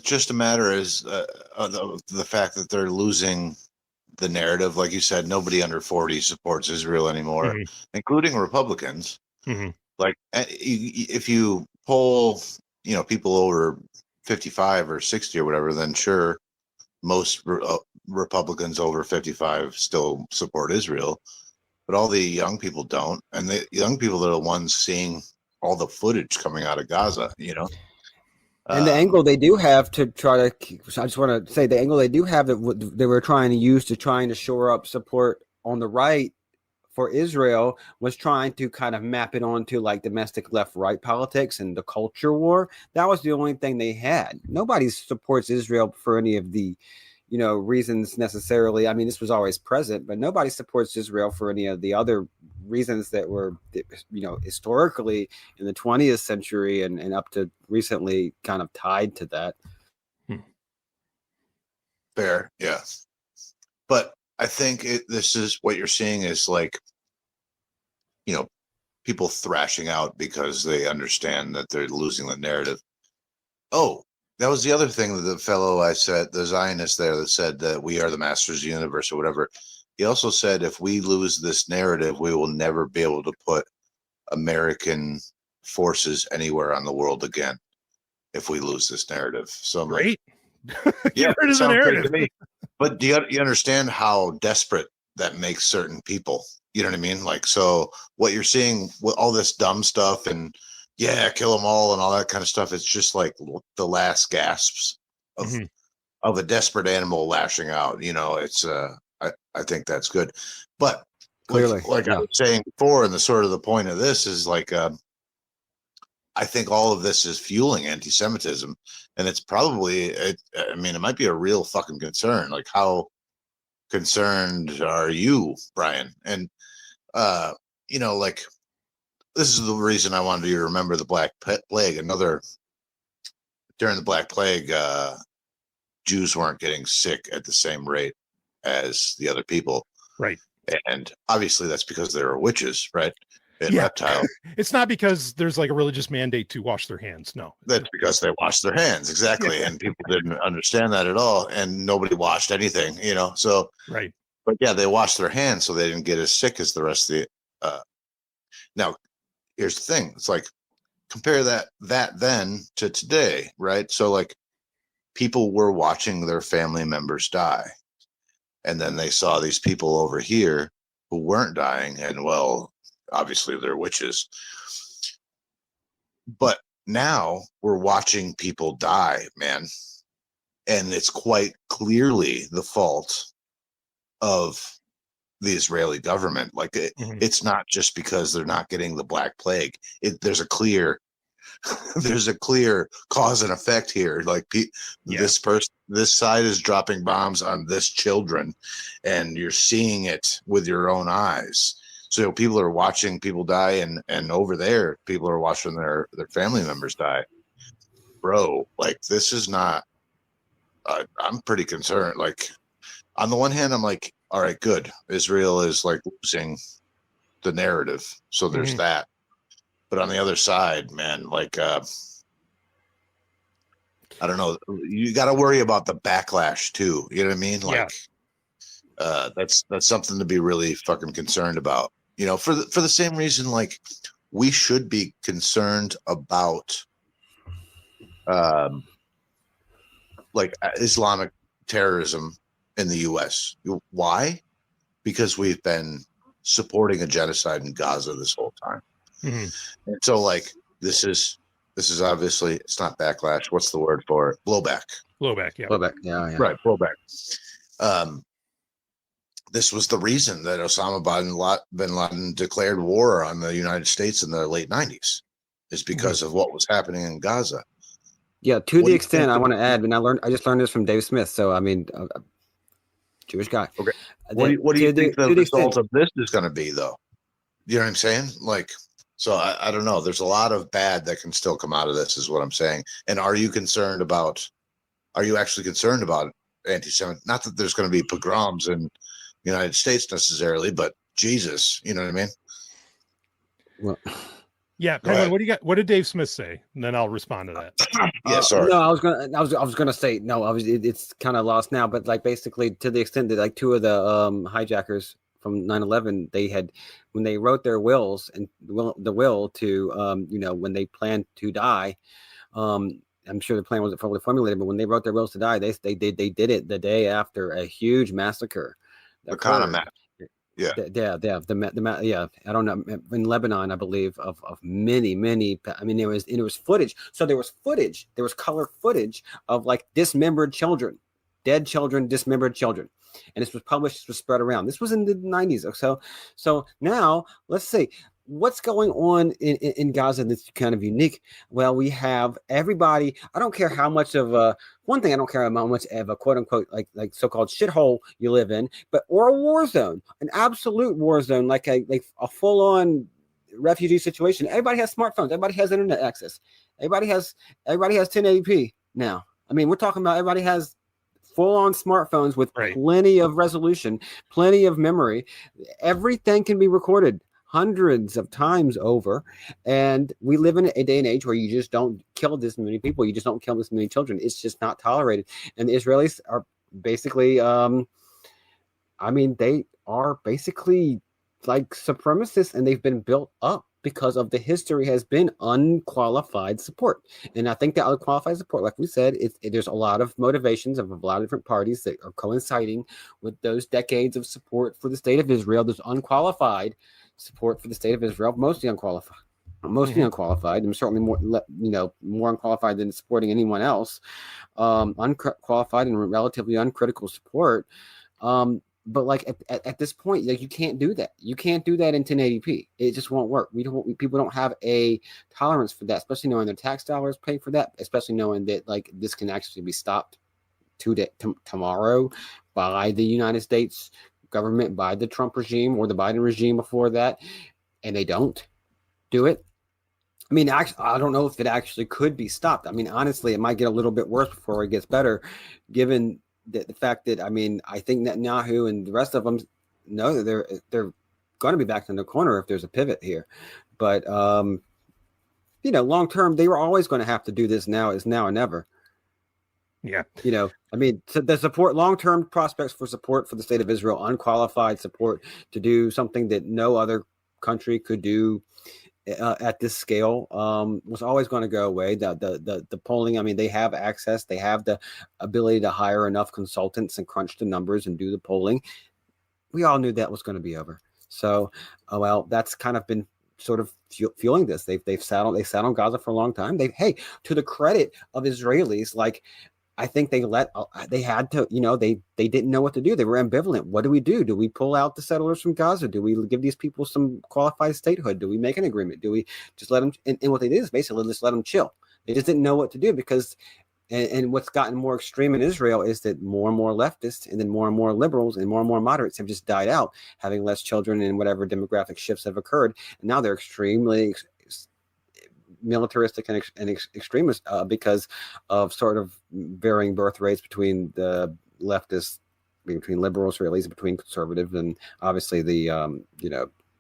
just a matter of the fact that they're losing the narrative. Like you said, nobody under 40 supports Israel anymore, including Republicans. Mm-hmm. Like if you poll, people over 55 or 60 or whatever, then sure, most Republicans over 55 still support Israel. But all the young people don't, and the young people are the ones seeing all the footage coming out of Gaza. And the angle they do have to try to, I just want to say the angle they do have that they were trying to use to trying to shore up support on the right for Israel was trying to kind of map it onto like domestic left-right politics and the culture war. That was the only thing they had. Nobody supports Israel for any of the reasons necessarily. I mean, this was always present, but nobody supports Israel for any of the other reasons that were, historically in the 20th century and up to recently kind of tied to that. Fair, yeah. But I think this is what you're seeing is like, people thrashing out because they understand that they're losing the narrative. Oh, that was the other thing that the fellow the Zionist there that said that we are the masters of the universe or whatever. He also said if we lose this narrative, we will never be able to put American forces anywhere on the world again if we lose this narrative. So I'm Great. Like, yeah, Get rid of the narrative. To me. But do you understand how desperate that makes certain people? You know what I mean? Like, so what you're seeing with all this dumb stuff and kill them all and all that kind of stuff. It's just like the last gasps of a desperate animal lashing out. It's I think that's good. But Clearly, like I was saying before, and the sort of the point of this is like, I think all of this is fueling anti-Semitism, and it's probably, it might be a real fucking concern. Like, how concerned are you, Brian? And, like, this is the reason I wanted you to remember the Black Plague. During the Black Plague, Jews weren't getting sick at the same rate as the other people. Right. And obviously that's because they were witches, right? And reptiles. It's not because there's like a religious mandate to wash their hands. No. That's because they washed their hands. Exactly. And people didn't understand that at all. And nobody washed anything, so. Right. But yeah, they washed their hands so they didn't get as sick as the rest of the, now here's the thing. It's like, compare that then to today, right? So like people were watching their family members die. And then they saw these people over here who weren't dying. And well, obviously they're witches. But now we're watching people die, man. And it's quite clearly the fault of the Israeli government. Like it's not just because they're not getting the Black Plague. There's a clear cause and effect here. Like this side is dropping bombs on this children, and you're seeing it with your own eyes. So people are watching people die, and over there, people are watching their family members die. Bro, like this is not. I'm pretty concerned. Like on the one hand, I'm like, all right, good. Israel is like losing the narrative, so there's that. But on the other side, man, like, I don't know. You got to worry about the backlash too. You know what I mean? Like, that's something to be really fucking concerned about. For the same reason, like, we should be concerned about, like Islamic terrorism in the U.S. Why? Because we've been supporting a genocide in Gaza this whole time. And so like this is obviously, it's not backlash, what's the word for it? Blowback. Yeah. Blowback. Yeah. Right, blowback. this was the reason that Osama bin Laden declared war on the United States in the late 90s, is because of what was happening in Gaza. Yeah, to the extent I want to add, and I just learned this from Dave Smith. So I mean, Jewish guy. Okay. What do you think the result of this is going to be, though? You know what I'm saying? Like, so I don't know. There's a lot of bad that can still come out of this, is what I'm saying. And are you actually concerned about anti-Semitic? Not that there's going to be pogroms in the United States necessarily, but Jesus, you know what I mean? Well, yeah, Penguin, what do you got? What did Dave Smith say? And then I'll respond to that. Yeah, sorry. No, I was gonna say no. It's kind of lost now, but like basically to the extent that like two of the hijackers from 9/11, they had, when they wrote their wills and the will to when they planned to die, I'm sure the plan wasn't fully formulated, but when they wrote their wills to die, they did it the day after a huge massacre. The kind of massacre. Yeah. Yeah. I don't know, in Lebanon, I believe, of many. I mean, it was footage. So there was footage. There was color footage of like dismembered children, dead children, dismembered children, and this was published. This was spread around. This was in the 90s. So now let's see what's going on in Gaza that's kind of unique. Well, we have everybody. I don't care how much of one thing. I don't care how much of a quote unquote like so-called shithole you live in, or a war zone, an absolute war zone, like a full-on refugee situation. Everybody has smartphones. Everybody has internet access. Everybody has 1080p now. I mean, we're talking about everybody has full-on smartphones with plenty of resolution, plenty of memory. Everything can be recorded hundreds of times over, and we live in a day and age where you just don't kill this many people. You just don't kill this many children. It's just not tolerated. And the Israelis are basically, they are basically like supremacists, and they've been built up because of the history has been unqualified support. And I think that unqualified support, like we said, there's a lot of motivations of a lot of different parties that are coinciding with those decades of support for the state of Israel. There's unqualified support for the state of Israel, mostly unqualified, and certainly more unqualified than supporting anyone else, unqualified and relatively uncritical support. But like at this point, like you can't do that. You can't do that in 1080p. It just won't work. People don't have a tolerance for that, especially knowing their tax dollars pay for that, especially knowing that like this can actually be stopped tomorrow by the United States government, by the Trump regime or the Biden regime before that, and they don't do it. I mean, actually, I don't know if it actually could be stopped. I mean, honestly, it might get a little bit worse before it gets better, given the fact that, I mean, I think Netanyahu and the rest of them know that they're going to be back in the corner if there's a pivot here. But, long term, they were always going to have to do this. Now is now or never. Yeah. I mean, so the support, long-term prospects for support for the state of Israel, unqualified support to do something that no other country could do at this scale, was always going to go away. The polling, I mean, they have access, they have the ability to hire enough consultants and crunch the numbers and do the polling. We all knew that was going to be over. So, that's kind of been sort of fueling this. They've sat on Gaza for a long time. To the credit of Israelis, like, I think they had to, they didn't know what to do. They were ambivalent. What do we do? Do we pull out the settlers from Gaza? Do we give these people some qualified statehood? Do we make an agreement? Do we just let them? And what they did is basically just let them chill. They just didn't know what to do because, and what's gotten more extreme in Israel is that more and more leftists and then more and more liberals and more moderates have just died out, having less children and whatever demographic shifts have occurred. And now they're extremely militaristic and extremist because of sort of varying birth rates between the leftists, between liberal Israelis, between conservatives, and obviously the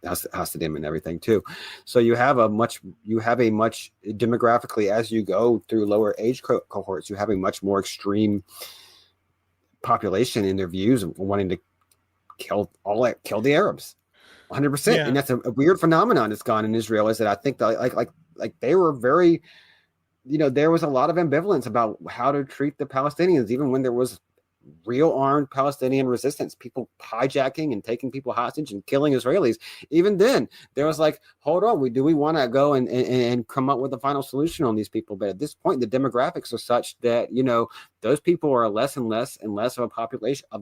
Hasidim and everything too. So you have a much demographically, as you go through lower age cohorts, you have a much more extreme population in their views of wanting to kill the Arabs 100%. Yeah. And that's a weird phenomenon that's gone in Israel, is that I think that like they were very, there was a lot of ambivalence about how to treat the Palestinians, even when there was real armed Palestinian resistance, people hijacking and taking people hostage and killing Israelis. Even then, there was like, hold on, do we want to go and come up with a final solution on these people? But at this point, the demographics are such that, those people are less and less of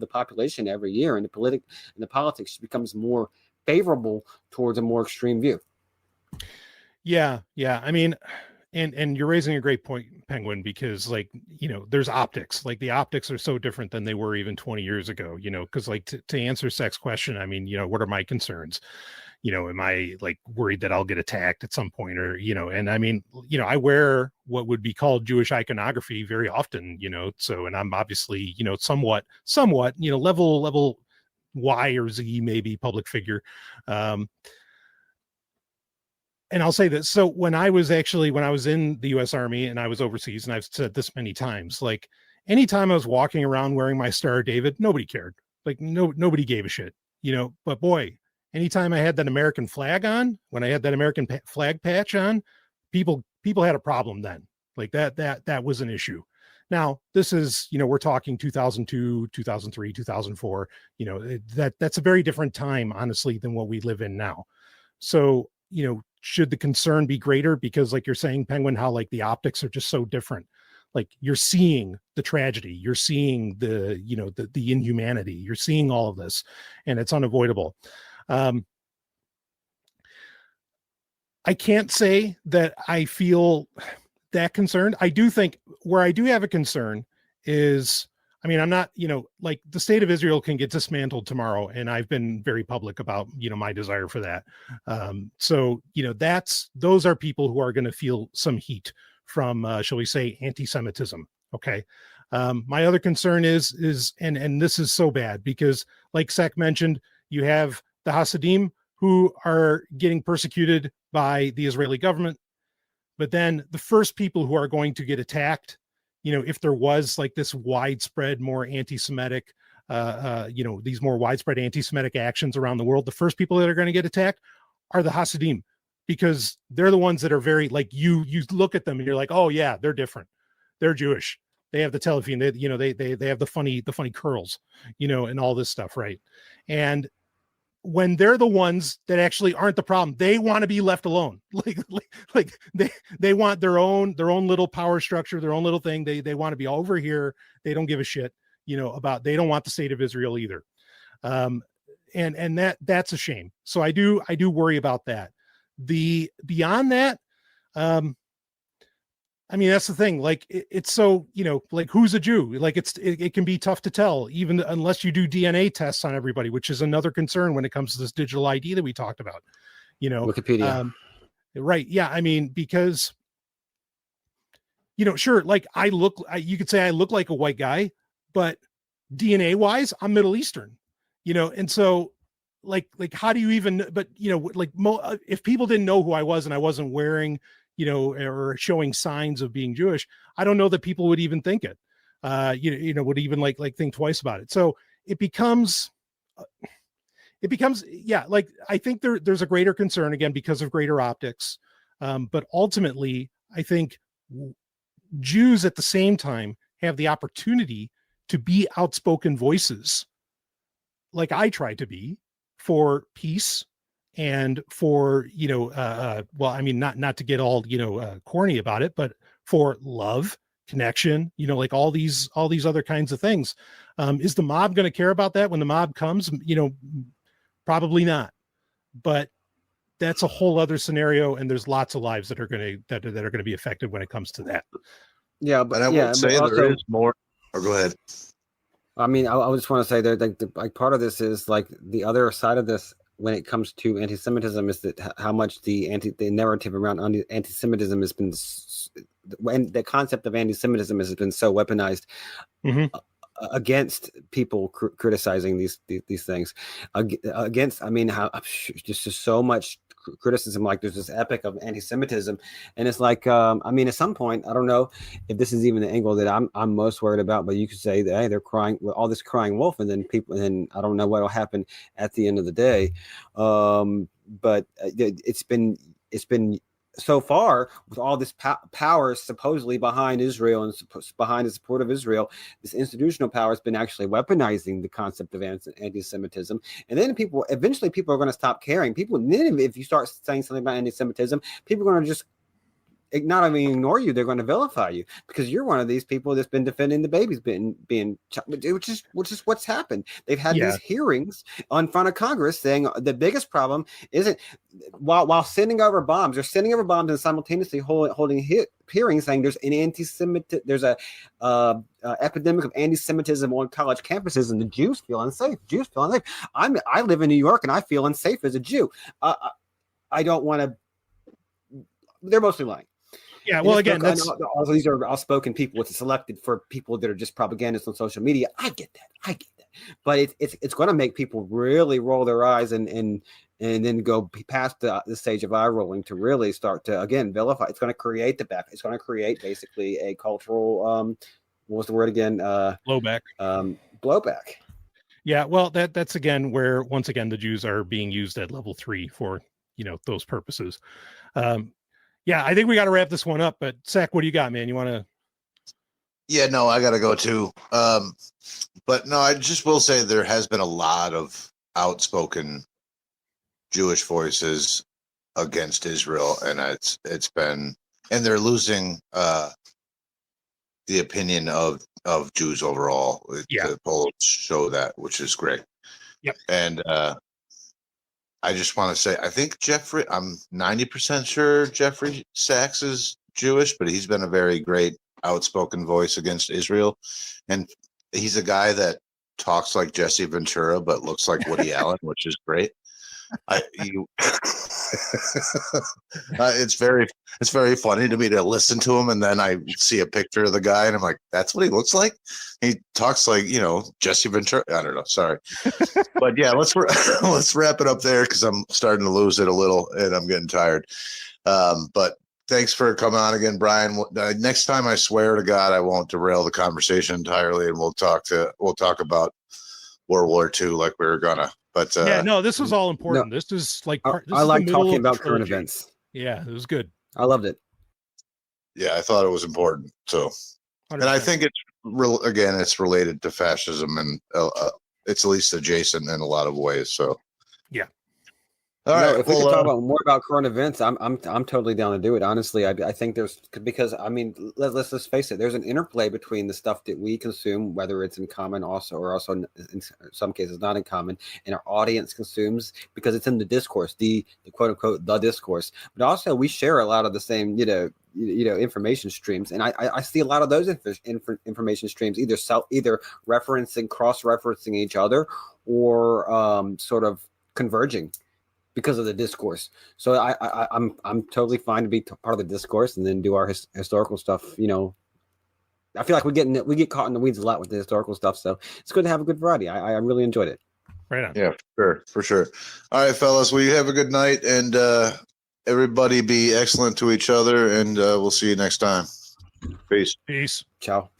the population every year, and the politics becomes more favorable towards a more extreme view. Yeah. I mean, and you're raising a great point, Penguin, because there's optics. Like the optics are so different than they were even 20 years ago, because to answer Seth's question, I mean, what are my concerns? Am I worried that I'll get attacked at some point, or, and I mean, I wear what would be called Jewish iconography very often, so, and I'm obviously, somewhat, level Y or Z, maybe public figure. And I'll say this. So when I was in the U.S. Army and I was overseas, and I've said this many times, anytime I was walking around wearing my Star of David, nobody cared. Nobody gave a shit, but boy, anytime I had that American flag on, when I had that American flag patch on, people had a problem then. That was an issue. Now this is, we're talking 2002, 2003, 2004, that's a very different time, honestly, than what we live in now. So, should the concern be greater? Because you're saying, Penguin, how the optics are just so different. You're seeing the tragedy, you're seeing the inhumanity, you're seeing all of this, and it's unavoidable. I can't say that I feel that concerned. I do think where I do have a concern is, I mean, I'm not, the state of Israel can get dismantled tomorrow. And I've been very public about, my desire for that. So, those are people who are going to feel some heat from, shall we say, anti-Semitism. Okay. My other concern is, and this is so bad because like Seth mentioned, you have the Hasidim who are getting persecuted by the Israeli government. But then the first people who are going to get attacked, if there was this widespread, more anti-Semitic, these more widespread anti-Semitic actions around the world, the first people that are going to get attacked are the Hasidim, because they're the ones that are very you look at them and you're like, oh yeah, they're different. They're Jewish. They have the telefilm, they have the funny curls, and all this stuff. Right. And when they're the ones that actually aren't the problem, they want to be left alone. They want their own little power structure, their own little thing. They want to be over here. They don't give a shit, they don't want the state of Israel either. And that's a shame. So I do worry about that. Beyond that, I mean, that's the thing. It's so, who's a Jew? It can be tough to tell, even unless you do DNA tests on everybody, which is another concern when it comes to this digital ID that we talked about. Wikipedia. Right. Yeah. I mean, because, sure, you could say I look like a white guy, but DNA wise, I'm Middle Eastern, and so how do you even, but, if people didn't know who I was and I wasn't wearing, or showing signs of being Jewish, I don't know that people would even think it, would even think twice about it. So it becomes, yeah, I think there's a greater concern again, because of greater optics. But ultimately I think Jews at the same time have the opportunity to be outspoken voices, like I try to be, for peace and for, well, I mean, not to get all, corny about it, but for love, connection, all these other kinds of things. Is the mob going to care about that when the mob comes? Probably not, but that's a whole other scenario. And there's lots of lives that are going to be affected when it comes to that. Yeah. But I would say also, there is more. Or go ahead. I mean, I just want to say that part of this is the other side of this when it comes to anti-Semitism is that how much the narrative around anti-Semitism has been, when the concept of anti-Semitism has been so weaponized against people criticizing these things, against, I mean, how just so much criticism, there's this epic of anti-Semitism, and it's I mean, at some point, I don't know if this is even the angle that I'm most worried about, but you could say that, hey, they're crying, all this crying wolf, and then I don't know what will happen at the end of the day. But it's been so far, with all this power supposedly behind Israel and behind the support of Israel, this institutional power has been actually weaponizing the concept of anti-Semitism. And then eventually people are going to stop caring. Then if you start saying something about anti-Semitism, people are going to just not only ignore you, they're going to vilify you because you're one of these people that's been defending the babies being which is what's happened. They've had these hearings in front of Congress saying the biggest problem isn't while sending over bombs, they're sending over bombs and simultaneously holding hearings saying there's an epidemic of anti-Semitism on college campuses and the Jews feel unsafe. I live in New York and I feel unsafe as a Jew. I don't want to. They're mostly lying. Yeah, well, again, also these are outspoken people. It's selected for people that are just propagandists on social media. I get that, but it's going to make people really roll their eyes and then go past the stage of eye rolling to really start to again vilify. It's going to create It's going to create basically a cultural what was the word again? Blowback. Blowback. Yeah, well, that's again where once again the Jews are being used at level 3 for those purposes. Yeah, I think we got to wrap this one up. But Zach, what do you got, man? You want to? Yeah, no, I got to go too. But no, I just will say there has been a lot of outspoken Jewish voices against Israel, and it's been, and they're losing the opinion of Jews overall. The polls show that, which is great. Yep. And I just want to say, I think I'm 90% sure Jeffrey Sachs is Jewish, but he's been a very great outspoken voice against Israel. And he's a guy that talks like Jesse Ventura, but looks like Woody Allen, which is great. It's very funny to me to listen to him, and then I see a picture of the guy, and I'm like, "That's what he looks like." He talks like Jesse Ventura. I don't know. Sorry, but yeah, let's wrap it up there because I'm starting to lose it a little, and I'm getting tired. But thanks for coming on again, Brian. Next time, I swear to God, I won't derail the conversation entirely, and we'll talk about World War II like we were gonna. But this was all important. This is like I like talking about current events. Yeah, it was good. I loved it. Yeah, I thought it was important. So, 100%. And I think it's related to fascism, and it's at least adjacent in a lot of ways. So, yeah. All right. If we could talk more about current events, I'm totally down to do it. Honestly, I think because let's just face it. There's an interplay between the stuff that we consume, whether it's in common or also in some cases not in common, and our audience consumes because it's in the discourse, the quote unquote the discourse. But also we share a lot of the same information streams, and I see a lot of those information streams either referencing, cross-referencing each other, or sort of converging because of the discourse. So I'm totally fine to be part of the discourse and then do our historical stuff. I feel like we get caught in the weeds a lot with the historical stuff, so it's good to have a good variety. I really enjoyed it. Right on. Yeah, for sure. All right, fellas, well, you have a good night, and everybody be excellent to each other, and we'll see you next time. Peace. Peace. Ciao.